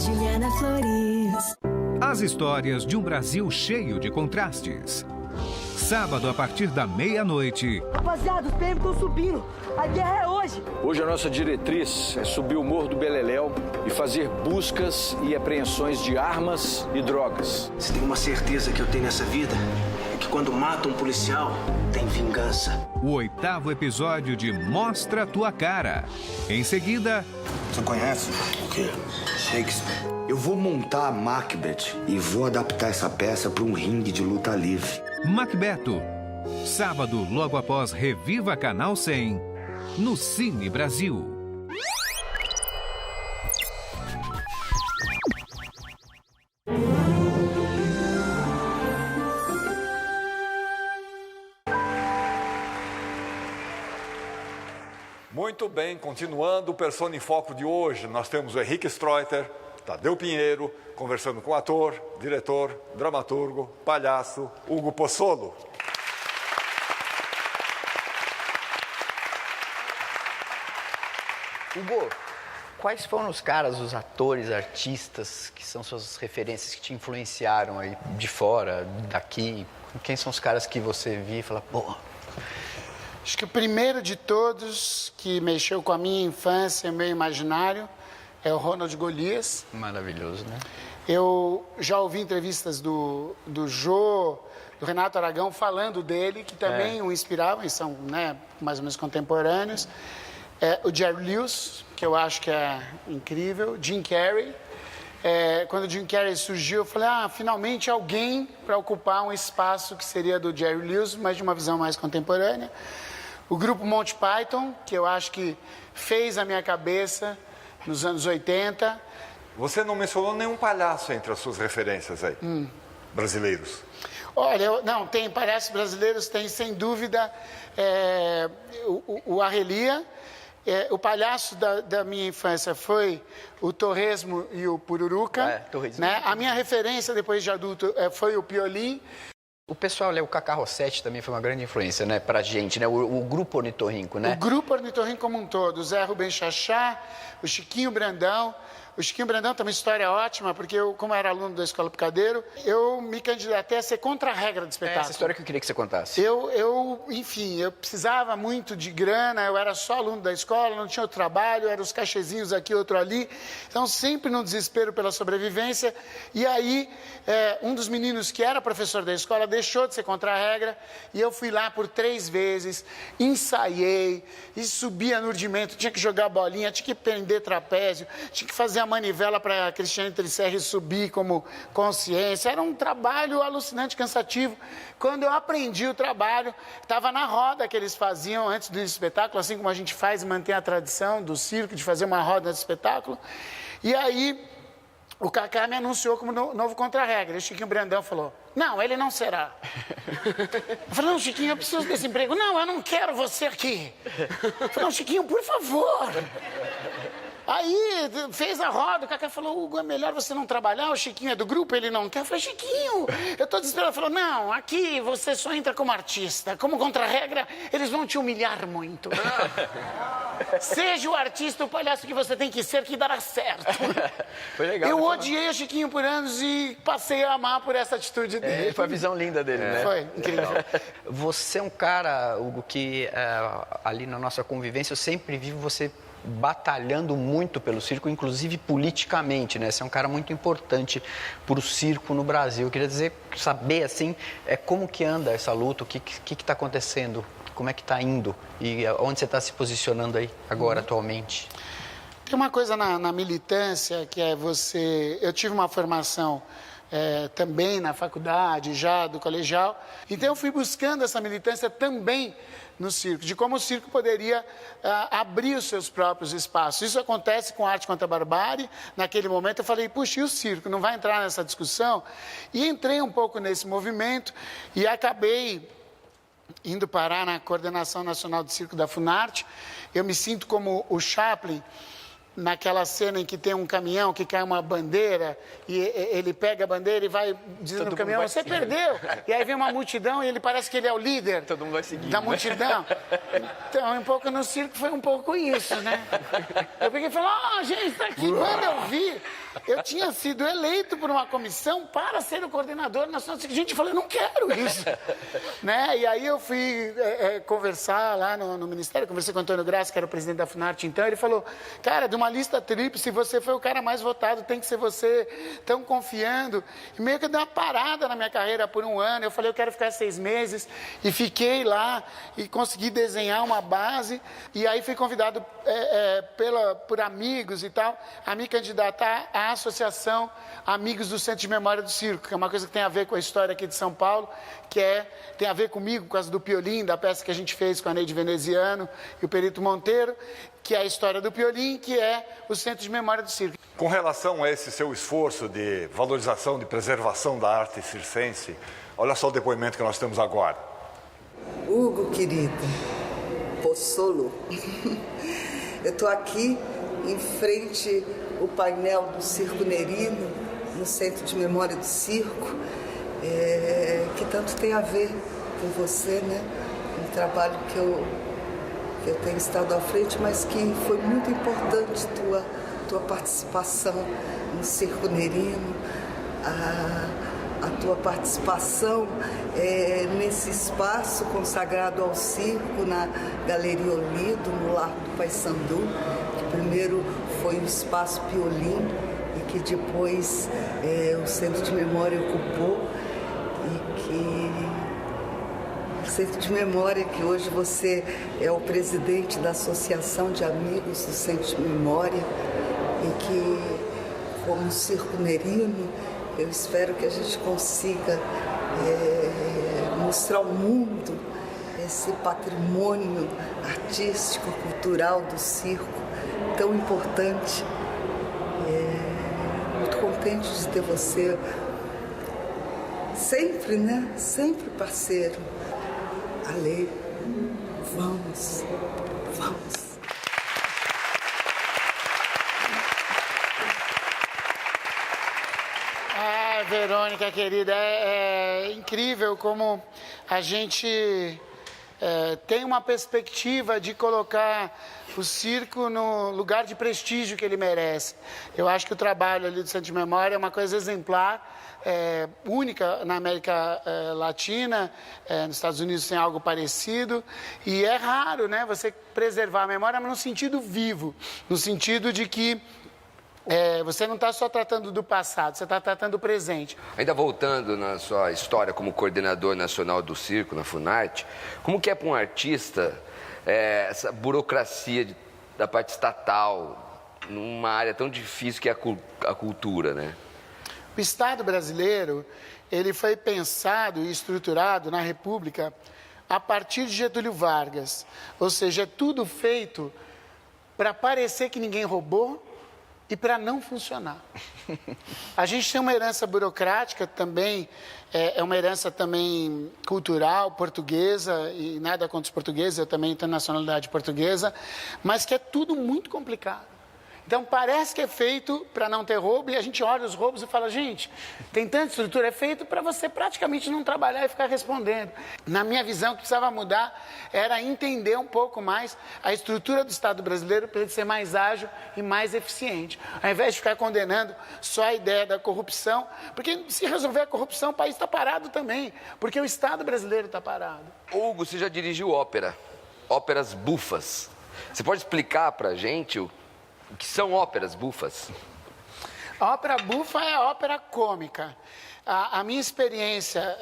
Juliana Flores. As histórias de um Brasil cheio de contrastes. Sábado, a partir da 00:30. Rapaziada, os PM estão subindo. A guerra é hoje. Hoje a nossa diretriz é subir o Morro do Beleléu e fazer buscas e apreensões de armas e drogas. Se tem uma certeza que eu tenho nessa vida, é que quando mata um policial, tem vingança. O 8º episódio de Mostra Tua Cara. Em seguida... Você conhece? O quê? Shakespeare. Eu vou montar a Macbeth e vou adaptar essa peça para um ringue de luta livre. Macbeto. Sábado, logo após Reviva Canal 100, no Cine Brasil. Muito bem, continuando o Persona em Foco de hoje, nós temos o Henrique Streuter, Tadeu Pinheiro, conversando com o ator, diretor, dramaturgo, palhaço, Hugo Pozzolo. Hugo, quais foram os caras, os atores, artistas, que são suas referências, que te influenciaram aí de fora, daqui? Quem são os caras que você viu e fala, pô... Acho que o primeiro de todos que mexeu com a minha infância, meu imaginário, é o Ronald Golias. Maravilhoso, né? Eu já ouvi entrevistas do Jô, do Renato Aragão, falando dele, que também o inspiravam, e são, né, mais ou menos contemporâneos. O Jerry Lewis, que eu acho que é incrível. Jim Carrey. Quando o Jim Carrey surgiu, eu falei, finalmente alguém para ocupar um espaço que seria do Jerry Lewis, mas de uma visão mais contemporânea. O grupo Monty Python, que eu acho que fez a minha cabeça nos anos 80. Você não mencionou nenhum palhaço entre as suas referências aí, brasileiros? Olha, não, tem palhaços brasileiros, tem sem dúvida o Arrelia. O palhaço da minha infância foi o Torresmo e o Pururuca. Né? A minha referência depois de adulto foi o Piolim. O pessoal, o Cacá Rossetti também foi uma grande influência, né, pra gente, né? O grupo Ornitorrinco, né? O grupo Ornitorrinco como um todo. O Zé Rubem Chachá, o Chiquinho Brandão, O Chiquinho Brandão tem uma história ótima, porque eu, como era aluno da Escola Picadeiro, eu me candidatei a ser contra a regra do espetáculo. Essa história que eu queria que você contasse. Enfim, eu precisava muito de grana, eu era só aluno da escola, não tinha outro trabalho, eram os cachezinhos aqui, outro ali. Então, sempre no desespero pela sobrevivência. E aí, um dos meninos que era professor da escola deixou de ser contra a regra, e eu fui lá por 3 vezes, ensaiei, e subia no urdimento, tinha que jogar bolinha, tinha que prender trapézio, tinha que fazer a manivela para a Cristiane Trisserri subir como consciência. Era um trabalho alucinante, cansativo. Quando eu aprendi o trabalho, estava na roda que eles faziam antes do espetáculo, assim como a gente faz e mantém a tradição do circo de fazer uma roda de espetáculo. E aí, o Cacá me anunciou como novo contra-regra. E o Chiquinho Brandão falou, não, ele não será. Eu falei, não, Chiquinho, eu preciso desse emprego. Não, eu não quero você aqui. Eu falei, não, Chiquinho, por favor. Aí fez a roda, o Cacá falou, Hugo, é melhor você não trabalhar, o Chiquinho é do grupo, ele não quer. Eu falei, Chiquinho, eu tô desesperado. Ele falou, não, aqui você só entra como artista. Como contra-regra, eles vão te humilhar muito. Seja o artista, o palhaço que você tem que ser, que dará certo. Foi legal. Eu odiei o Chiquinho por anos e passei a amar por essa atitude dele. Foi a visão linda dele, né? Foi, incrível. Você é um cara, Hugo, que ali na nossa convivência eu sempre vi você batalhando muito pelo circo, inclusive politicamente, né? Você é um cara muito importante para o circo no Brasil. Eu queria saber, assim, como que anda essa luta, o que está acontecendo, como é que está indo e onde você está se posicionando aí agora, atualmente? Tem uma coisa na militância que é você... Eu tive uma formação também na faculdade, já do colegial, então eu fui buscando essa militância também no circo, de como o circo poderia abrir os seus próprios espaços. Isso acontece com a Arte contra a Barbárie. Naquele momento eu falei, puxa, e o circo? Não vai entrar nessa discussão? E entrei um pouco nesse movimento e acabei indo parar na Coordenação Nacional do Circo da Funarte. Eu me sinto como o Chaplin, naquela cena em que tem um caminhão que cai uma bandeira e ele pega a bandeira e vai dizendo no caminhão, você perdeu. E aí vem uma multidão e ele parece que ele é o líder. Todo mundo vai seguir, da multidão. Então, um pouco no circo foi um pouco isso, né? Eu peguei e falei, gente, tá aqui. Quando eu vi, eu tinha sido eleito por uma comissão para ser o coordenador nacional do circo. Gente, eu falei, não quero isso. Né? E aí eu fui conversar lá no Ministério, conversei com o Antônio Graça, que era o presidente da Funarte, então ele falou, cara, de uma lista tríplice, você foi o cara mais votado, tem que ser você, tão confiando. E meio que deu uma parada na minha carreira por 1 ano, eu falei, eu quero ficar 6 meses, e fiquei lá, e consegui desenhar uma base, e aí fui convidado por amigos e tal, a me candidatar à Associação Amigos do Centro de Memória do Circo, que é uma coisa que tem a ver com a história aqui de São Paulo, que tem a ver comigo, por causa do Piolim, da peça que a gente fez com a Neide Veneziano e o Perito Monteiro, que é a história do Piolim, que é o Centro de Memória do Circo. Com relação a esse seu esforço de valorização, de preservação da arte circense, olha só o depoimento que nós temos agora. Hugo, querido, Possolo, eu estou aqui em frente ao painel do Circo Nerino, no Centro de Memória do Circo, que tanto tem a ver com você, né? Um trabalho que eu tenho estado à frente, mas que foi muito importante tua participação no Circo Nerino, a tua participação nesse espaço consagrado ao circo, na Galeria Olido, no Largo do Paissandu, que primeiro foi o Espaço Piolim e que depois o Centro de Memória ocupou, e que o Centro de Memória, que hoje você é o presidente da Associação de Amigos do Centro de Memória, e que, como Circo Nerino, eu espero que a gente consiga mostrar ao mundo esse patrimônio artístico, cultural do circo, tão importante. Muito contente de ter você sempre, né? Sempre parceiro. Ale, vamos. Verônica, querida, é incrível como a gente tem uma perspectiva de colocar o circo no lugar de prestígio que ele merece. Eu acho que o trabalho ali do Centro de Memória é uma coisa exemplar, única na América Latina, nos Estados Unidos tem algo parecido, e é raro, né, você preservar a memória, mas no sentido vivo, no sentido de que você não está só tratando do passado, você está tratando do presente. Ainda voltando na sua história como coordenador nacional do circo, na Funarte, como que é para um artista essa burocracia da parte estatal, numa área tão difícil que é a cultura, né? O Estado brasileiro, ele foi pensado e estruturado na República a partir de Getúlio Vargas. Ou seja, é tudo feito para parecer que ninguém roubou e para não funcionar. A gente tem uma herança burocrática também, é uma herança também cultural, portuguesa, e nada contra os portugueses, eu também tenho nacionalidade portuguesa, mas que é tudo muito complicado. Então, parece que é feito para não ter roubo, e a gente olha os roubos e fala, gente, tem tanta estrutura, é feito para você praticamente não trabalhar e ficar respondendo. Na minha visão, o que precisava mudar era entender um pouco mais a estrutura do Estado brasileiro para ele ser mais ágil e mais eficiente. Ao invés de ficar condenando só a ideia da corrupção, porque se resolver a corrupção, o país está parado também, porque o Estado brasileiro está parado. Hugo, você já dirigiu óperas bufas. Você pode explicar para a gente o que são óperas bufas? A ópera bufa é a ópera cômica. A minha experiência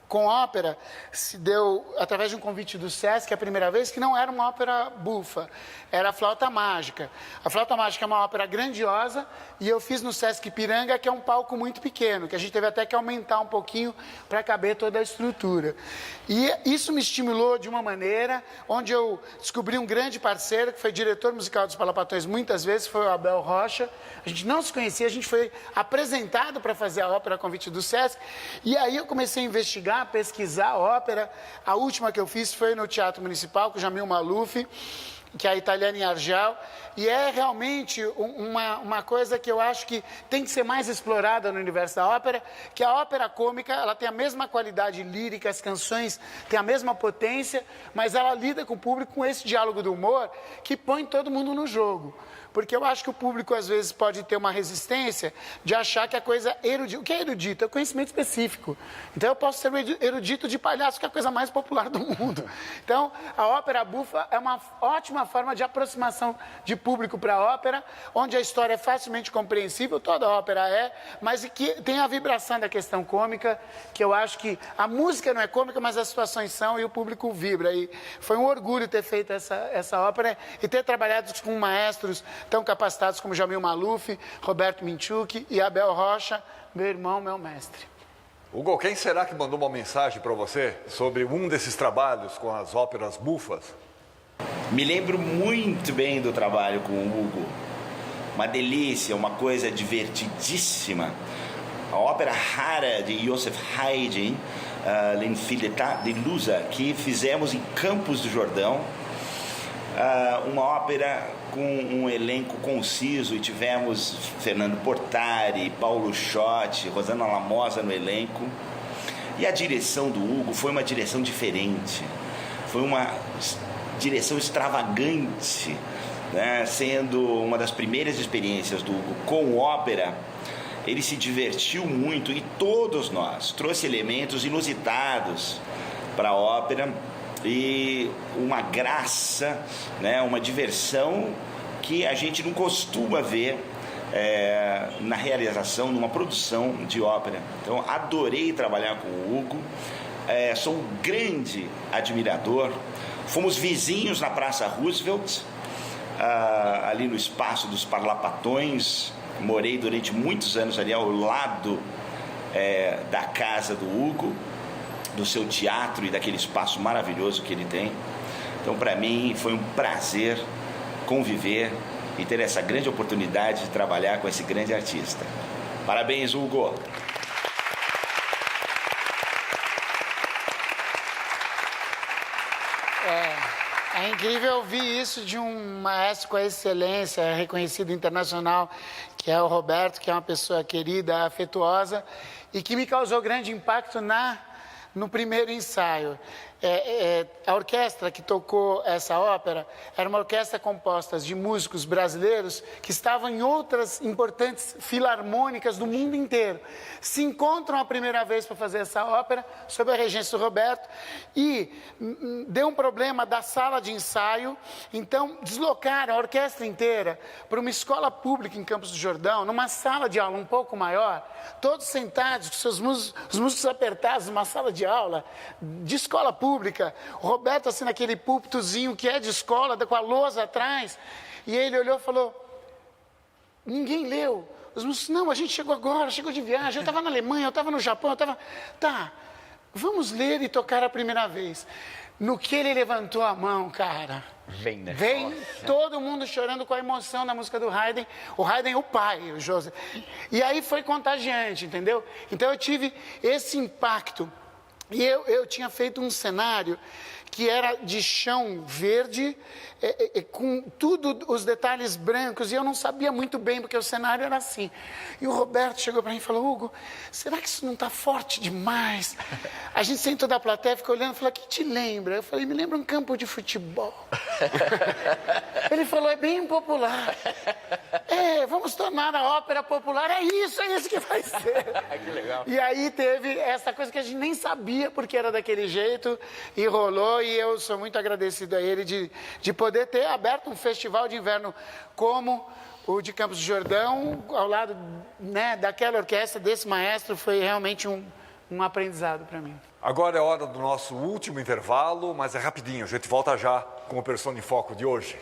com ópera se deu através de um convite do Sesc, a primeira vez, que não era uma ópera bufa, era a Flauta Mágica. A Flauta Mágica é uma ópera grandiosa e eu fiz no Sesc Ipiranga, que é um palco muito pequeno, que a gente teve até que aumentar um pouquinho para caber toda a estrutura. E isso me estimulou de uma maneira onde eu descobri um grande parceiro, que foi diretor musical dos Palapatões muitas vezes, foi o Abel Rocha. A gente não se conhecia, a gente foi apresentado para fazer a ópera a convite do Sesc, e aí eu comecei a investigar, pesquisar a ópera. A última que eu fiz foi no Teatro Municipal, com o Jamil Maluf, que é a Italiana em Argel, e é realmente uma coisa que eu acho que tem que ser mais explorada no universo da ópera, que a ópera cômica, ela tem a mesma qualidade lírica, as canções têm a mesma potência, mas ela lida com o público com esse diálogo do humor que põe todo mundo no jogo. Porque eu acho que o público, às vezes, pode ter uma resistência de achar que a coisa erudita... O que é erudito? É conhecimento específico. Então, eu posso ser um erudito de palhaço, que é a coisa mais popular do mundo. Então, a ópera bufa é uma ótima forma de aproximação de público para a ópera, onde a história é facilmente compreensível, toda ópera é, mas que tem a vibração da questão cômica, que eu acho que a música não é cômica, mas as situações são e o público vibra. E foi um orgulho ter feito essa ópera e ter trabalhado com maestros tão capacitados como Jamil Maluf, Roberto Minchuk e Abel Rocha, meu irmão, meu mestre. Hugo, quem será que mandou uma mensagem para você sobre um desses trabalhos com as óperas bufas? Me lembro muito bem do trabalho com o Hugo. Uma delícia, uma coisa divertidíssima. A ópera rara de Joseph Haydn, L'Infile de Lusa, que fizemos em Campos do Jordão. Uma ópera com um elenco conciso, e tivemos Fernando Portari, Paulo Schotti, Rosana Lamosa no elenco. E a direção do Hugo foi uma direção diferente, foi uma direção extravagante, né? Sendo uma das primeiras experiências do Hugo com ópera. Ele se divertiu muito, e todos nós trouxe elementos inusitados para a ópera, e uma graça, né, uma diversão que a gente não costuma ver na realização, numa produção de ópera. Então, adorei trabalhar com o Hugo, sou um grande admirador. Fomos vizinhos na Praça Roosevelt, ali no espaço dos Parlapatões. Morei durante muitos anos ali ao lado da casa do Hugo, do seu teatro e daquele espaço maravilhoso que ele tem. Então, para mim, foi um prazer conviver e ter essa grande oportunidade de trabalhar com esse grande artista. Parabéns, Hugo! É incrível ouvir isso de um maestro com excelência, reconhecido internacional, que é o Roberto, que é uma pessoa querida, afetuosa, e que me causou grande impacto no primeiro ensaio. A orquestra que tocou essa ópera era uma orquestra composta de músicos brasileiros que estavam em outras importantes filarmônicas do mundo inteiro. Se encontram a primeira vez para fazer essa ópera, sob a regência do Roberto, e deu um problema da sala de ensaio, então deslocaram a orquestra inteira para uma escola pública em Campos do Jordão, numa sala de aula um pouco maior, todos sentados, com os músicos apertados, numa sala de aula, de escola pública, o Roberto assim naquele púlpitozinho que é de escola, com a lousa atrás, e ele olhou e falou, ninguém leu. Os músicos, não, a gente chegou agora, chegou de viagem, eu estava na Alemanha, eu estava no Japão, Tá, vamos ler e tocar a primeira vez. No que ele levantou a mão, cara, vem todo mundo chorando com a emoção da música do Haydn. O Haydn, o pai, o Joseph. E aí foi contagiante, entendeu? Então eu tive esse impacto. E eu tinha feito um cenário que era de chão verde, com tudo os detalhes brancos, e eu não sabia muito bem, porque o cenário era assim. E o Roberto chegou para mim e falou, Hugo, será que isso não está forte demais? A gente sentou da plateia, ficou olhando e falou, o que te lembra? Eu falei, me lembra um campo de futebol. Ele falou, é bem popular. Vamos tornar a ópera popular, é isso que vai ser. Que legal. E aí teve essa coisa que a gente nem sabia porque era daquele jeito, e rolou, e eu sou muito agradecido a ele de poder ter aberto um festival de inverno como o de Campos do Jordão, ao lado, né, daquela orquestra, desse maestro, foi realmente um aprendizado para mim. Agora é hora do nosso último intervalo, mas é rapidinho, a gente volta já com o Persona em Foco de hoje.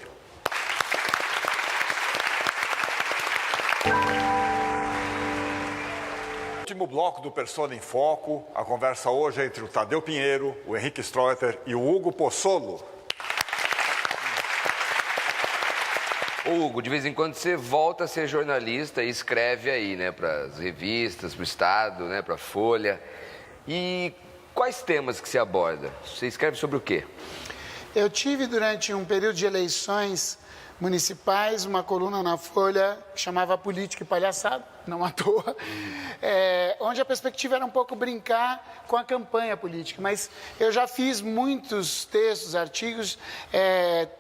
Último bloco do Persona em Foco, a conversa hoje é entre o Tadeu Pinheiro, o Henrique Streuter e o Hugo Possolo. Hugo, de vez em quando você volta a ser jornalista e escreve aí, né, para as revistas, para o Estado, né, para a Folha. E quais temas que você aborda? Você escreve sobre o quê? Eu tive durante um período de eleições municipais uma coluna na Folha que chamava Política e Palhaçada, não à toa, onde a perspectiva era um pouco brincar com a campanha política, mas eu já fiz muitos textos, artigos,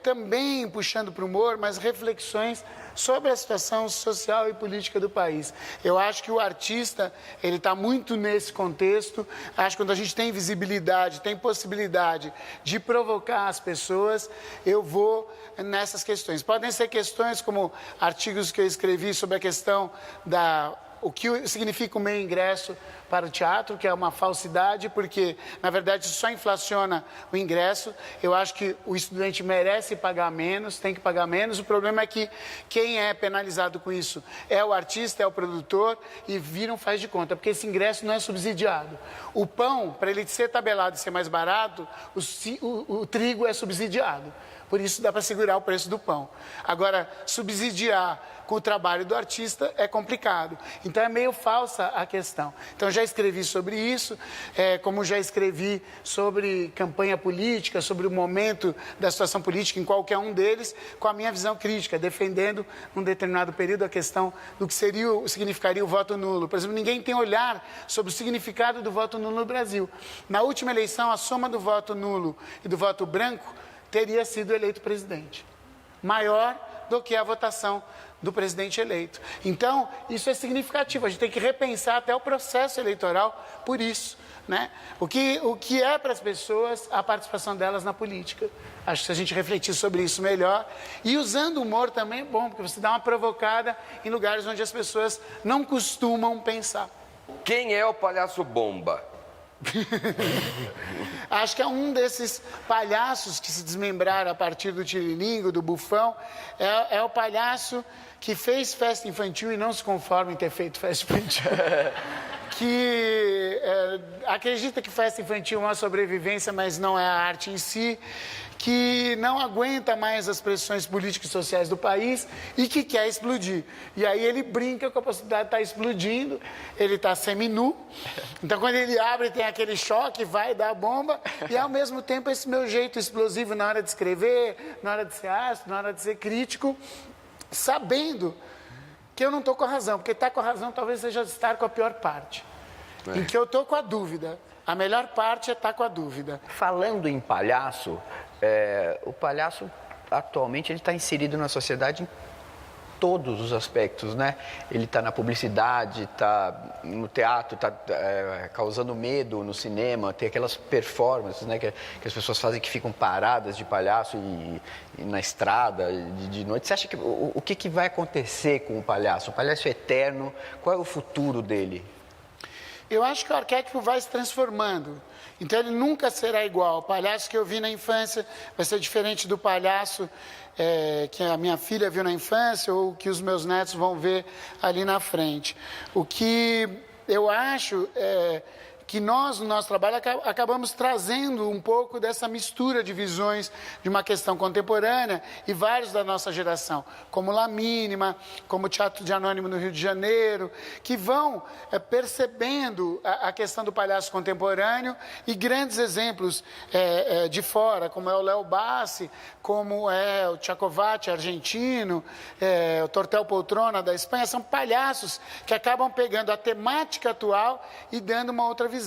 também puxando para o humor, mas reflexões sobre a situação social e política do país. Eu acho que o artista, ele está muito nesse contexto. Acho que quando a gente tem visibilidade, tem possibilidade de provocar as pessoas, eu vou nessas questões. Podem ser questões como artigos que eu escrevi sobre a questão o que significa o meio ingresso para o teatro, que é uma falsidade, porque, na verdade, isso só inflaciona o ingresso. Eu acho que o estudante merece pagar menos, tem que pagar menos. O problema é que quem é penalizado com isso é o artista, é o produtor, e vira um faz de conta, porque esse ingresso não é subsidiado. O pão, para ele ser tabelado e ser mais barato, o trigo é subsidiado. Por isso dá para segurar o preço do pão. Agora, subsidiar com o trabalho do artista é complicado. Então é meio falsa a questão. Então já escrevi sobre isso, como já escrevi sobre campanha política, sobre o momento da situação política em qualquer um deles, com a minha visão crítica, defendendo num determinado período a questão do que significaria o voto nulo. Por exemplo, ninguém tem olhar sobre o significado do voto nulo no Brasil. Na última eleição, a soma do voto nulo e do voto branco teria sido eleito presidente, maior do que a votação do presidente eleito. Então, isso é significativo, a gente tem que repensar até o processo eleitoral por isso, né? O que é para as pessoas a participação delas na política. Acho que se a gente refletir sobre isso melhor, e usando o humor também é bom, porque você dá uma provocada em lugares onde as pessoas não costumam pensar. Quem é o palhaço bomba? Acho que é um desses palhaços que se desmembraram a partir do Tirilingo, do Bufão. É o palhaço que fez festa infantil e não se conforma em ter feito festa infantil. Que acredita que festa infantil é uma sobrevivência, mas não é a arte em si. Que não aguenta mais as pressões políticas e sociais do país e que quer explodir. E aí ele brinca com a possibilidade de estar explodindo, ele está seminu. Então, quando ele abre, tem aquele choque, vai dar a bomba. E, ao mesmo tempo, esse meu jeito explosivo na hora de escrever, na hora de ser ácido, na hora de ser crítico, sabendo que eu não estou com a razão. Porque estar com a razão talvez seja estar com a pior parte. Em que eu estou com a dúvida. A melhor parte é estar com a dúvida. Falando em palhaço, o palhaço atualmente ele está inserido na sociedade em todos os aspectos, né? Ele está na publicidade, está no teatro, está causando medo no cinema, tem aquelas performances, né, que as pessoas fazem que ficam paradas de palhaço e na estrada de noite. Você acha que o que vai acontecer com o palhaço? O palhaço é eterno? Qual é o futuro dele? Eu acho que o arquétipo vai se transformando. Então ele nunca será igual. O palhaço que eu vi na infância vai ser diferente do palhaço que a minha filha viu na infância ou que os meus netos vão ver ali na frente. O que eu acho que nós, no nosso trabalho, acabamos trazendo um pouco dessa mistura de visões de uma questão contemporânea e vários da nossa geração, como La Mínima, como o Teatro de Anônimo no Rio de Janeiro, que vão percebendo a questão do palhaço contemporâneo e grandes exemplos de fora, como é o Léo Bassi, como é o Tchaikovsky argentino, o Tortel Poltrona da Espanha, são palhaços que acabam pegando a temática atual e dando uma outra visão.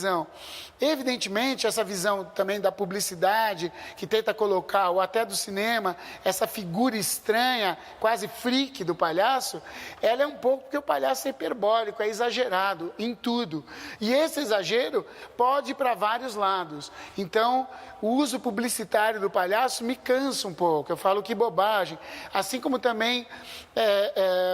Evidentemente, essa visão também da publicidade, que tenta colocar, ou até do cinema, essa figura estranha, quase freak do palhaço, ela é um pouco porque o palhaço é hiperbólico, é exagerado em tudo. E esse exagero pode ir para vários lados. Então, o uso publicitário do palhaço me cansa um pouco. Eu falo que bobagem. Assim como também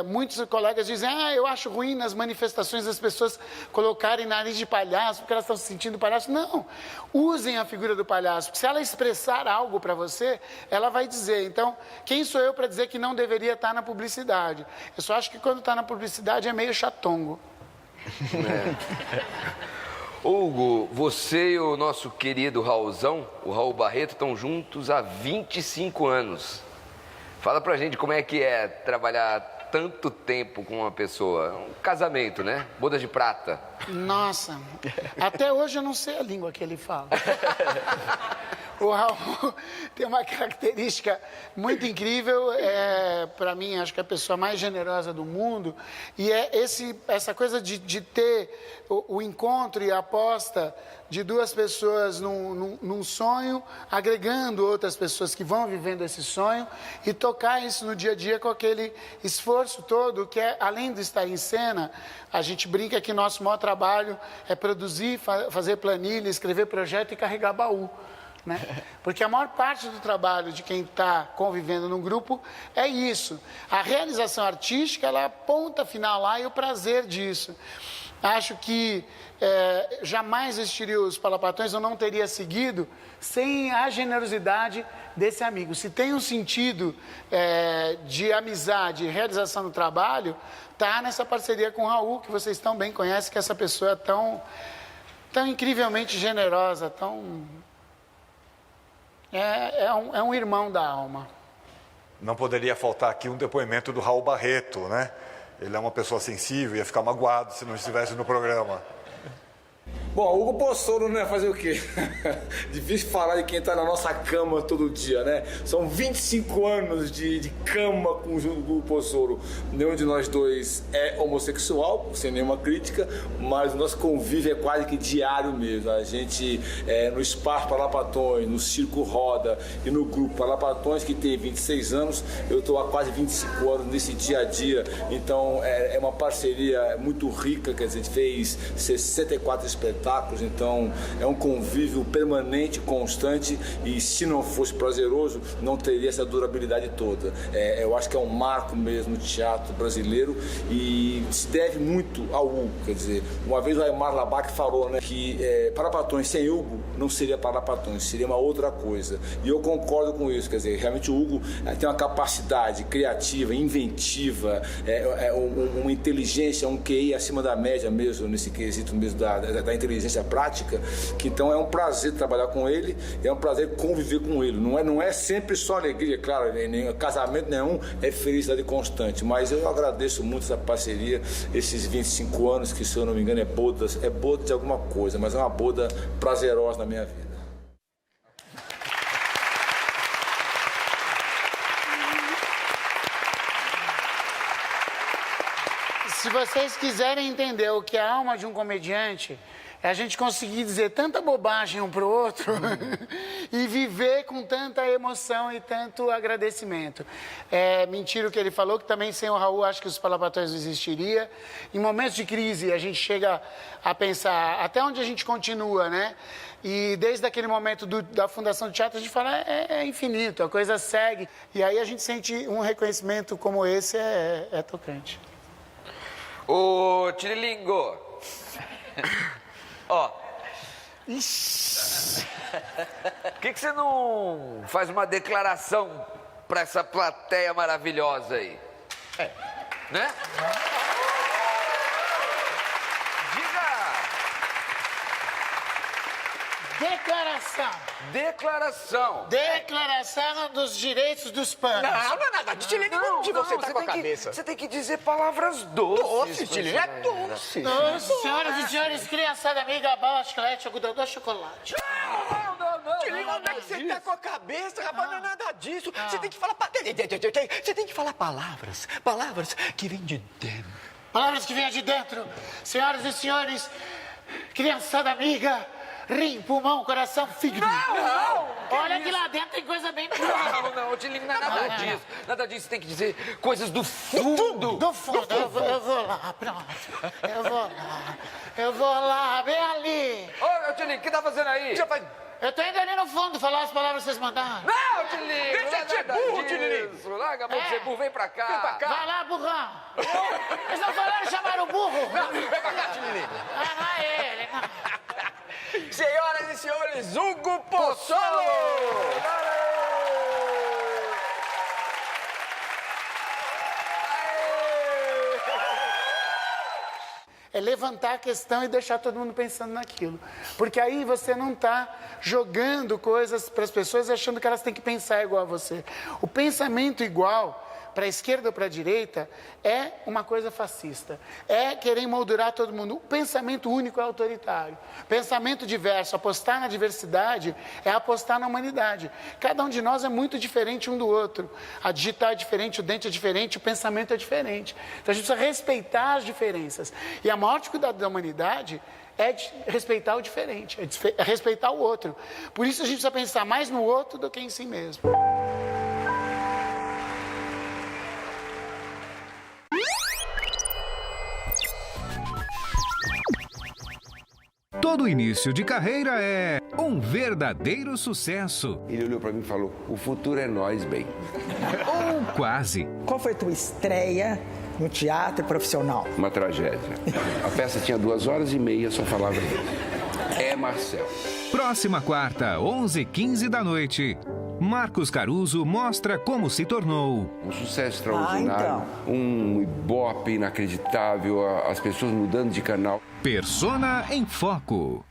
muitos colegas dizem, eu acho ruim nas manifestações as pessoas colocarem nariz de palhaço, porque elas estão se sentindo palhaço. Não, usem a figura do palhaço, porque se ela expressar algo para você, ela vai dizer. Então, quem sou eu para dizer que não deveria estar na publicidade? Eu só acho que quando está na publicidade é meio chatongo. Hugo, você e o nosso querido Raulzão, o Raul Barreto, estão juntos há 25 anos. Fala pra gente como é que é trabalhar tanto tempo com uma pessoa. Um casamento, né? Bodas de prata. Nossa, até hoje eu não sei a língua que ele fala. O Raul tem uma característica muito incrível, para mim, acho que é a pessoa mais generosa do mundo, e é essa coisa de ter o encontro e a aposta de duas pessoas num sonho, agregando outras pessoas que vão vivendo esse sonho e tocar isso no dia a dia com aquele esforço todo, que é, além de estar em cena, a gente brinca que nosso maior trabalho é produzir, fazer planilha, escrever projeto e carregar baú. Né? Porque a maior parte do trabalho de quem está convivendo num grupo é isso. A realização artística, ela é a ponta final lá e o prazer disso. Acho que jamais existiria os Palapatões, eu não teria seguido sem a generosidade desse amigo. Se tem um sentido de amizade e realização do trabalho, está nessa parceria com o Raul, que vocês tão bem conhecem, que essa pessoa é tão incrivelmente generosa, é um irmão da alma. Não poderia faltar aqui um depoimento do Raul Barreto, né? Ele é uma pessoa sensível, ia ficar magoado se não estivesse no programa. Bom, Hugo Possolo, né? Fazer o quê? Difícil falar de quem tá na nossa cama todo dia, né? São 25 anos de cama com o Hugo Possolo. Nenhum de nós dois é homossexual, sem nenhuma crítica, mas o nosso convívio é quase que diário mesmo. A gente, no Espaço Palapatões, no Circo Roda e no Grupo Palapatões, que tem 26 anos, eu tô há quase 25 anos nesse dia a dia. Então, é uma parceria muito rica, quer dizer, a gente fez 64 espetáculos, então é um convívio permanente, constante, e se não fosse prazeroso, não teria essa durabilidade toda. Eu acho que é um marco mesmo no teatro brasileiro e se deve muito ao Hugo. Quer dizer, uma vez o Aymar Labac falou, né, que Palapatões sem Hugo não seria Palapatões, seria uma outra coisa, e eu concordo com isso. Quer dizer, realmente o Hugo tem uma capacidade criativa, inventiva, uma inteligência, um QI acima da média mesmo, nesse quesito mesmo da inteligência prática, que então é um prazer trabalhar com ele, é um prazer conviver com ele. Não é sempre só alegria, claro, casamento nenhum é felicidade constante, mas eu agradeço muito essa parceria, esses 25 anos, que, se eu não me engano, é boda de alguma coisa, mas é uma boda prazerosa na minha vida. Se vocês quiserem entender o que é a alma de um comediante, É a gente conseguir dizer tanta bobagem um pro outro e viver com tanta emoção e tanto agradecimento. É mentira o que ele falou, que também sem o Raul acho que os Palapatões não existiria. Em momentos de crise a gente chega a pensar até onde a gente continua, né? E desde aquele momento da fundação do teatro a gente fala é infinito, a coisa segue. E aí a gente sente um reconhecimento como esse é tocante. Ô, Tirilingo! Ó. Por que você não faz uma declaração pra essa plateia maravilhosa aí? Né? Declaração dos direitos dos panos. Não é nada de Tirilingo, onde você tá com a cabeça? Você tem que dizer palavras doces. Doce, Tirilingo, é doce. Doce, senhoras e senhores, criançada amiga, bala, chiclete, algodão doce, chocolate. Não, Tirilingo, onde é que você tá com a cabeça, rapaz? Não é nada disso. Você tem que falar... Você tem que falar palavras que vêm de dentro. Palavras que vêm de dentro. Senhoras e senhores, criançada amiga... Rim, pulmão, coração, fígado. Não! Olha que lá dentro tem coisa bem boa. Não, Tirilingo, não é nada disso. Nada disso, tem que dizer coisas do fundo. Do fundo. Eu vou lá, pronto. Eu vou lá, bem ali. Ô, Tirilingo, o que tá fazendo aí? Eu tô indo ali no fundo falar as palavras que vocês mandaram. Não, Tirilingo! Deixa de ser burro, Tirilingo! Larga a mão de ser burro, vem pra cá. Vai lá, burrão. Eles não falaram e chamaram o burro. Não, vem pra cá, Tirilingo. Não é ele, não. Senhoras e senhores, Hugo Possolo! É levantar a questão e deixar todo mundo pensando naquilo. Porque aí você não está jogando coisas para as pessoas achando que elas têm que pensar igual a você. O pensamento igual, para a esquerda ou para a direita, é uma coisa fascista. É querer moldurar todo mundo. O pensamento único é autoritário. Pensamento diverso, apostar na diversidade, é apostar na humanidade. Cada um de nós é muito diferente um do outro. A digital é diferente, o dente é diferente, o pensamento é diferente. Então a gente precisa respeitar as diferenças. E a maior dificuldade da humanidade é de respeitar o diferente, é respeitar o outro. Por isso a gente precisa pensar mais no outro do que em si mesmo. Todo início de carreira é um verdadeiro sucesso. Ele olhou pra mim e falou, o futuro é nós, bem. Ou quase. Qual foi a tua estreia no teatro profissional? Uma tragédia. A peça tinha 2h30, só falava é Marcel. Próxima quarta, 11h15 da noite. Marcos Caruso mostra como se tornou um sucesso extraordinário, um ibope inacreditável, as pessoas mudando de canal. Persona em Foco.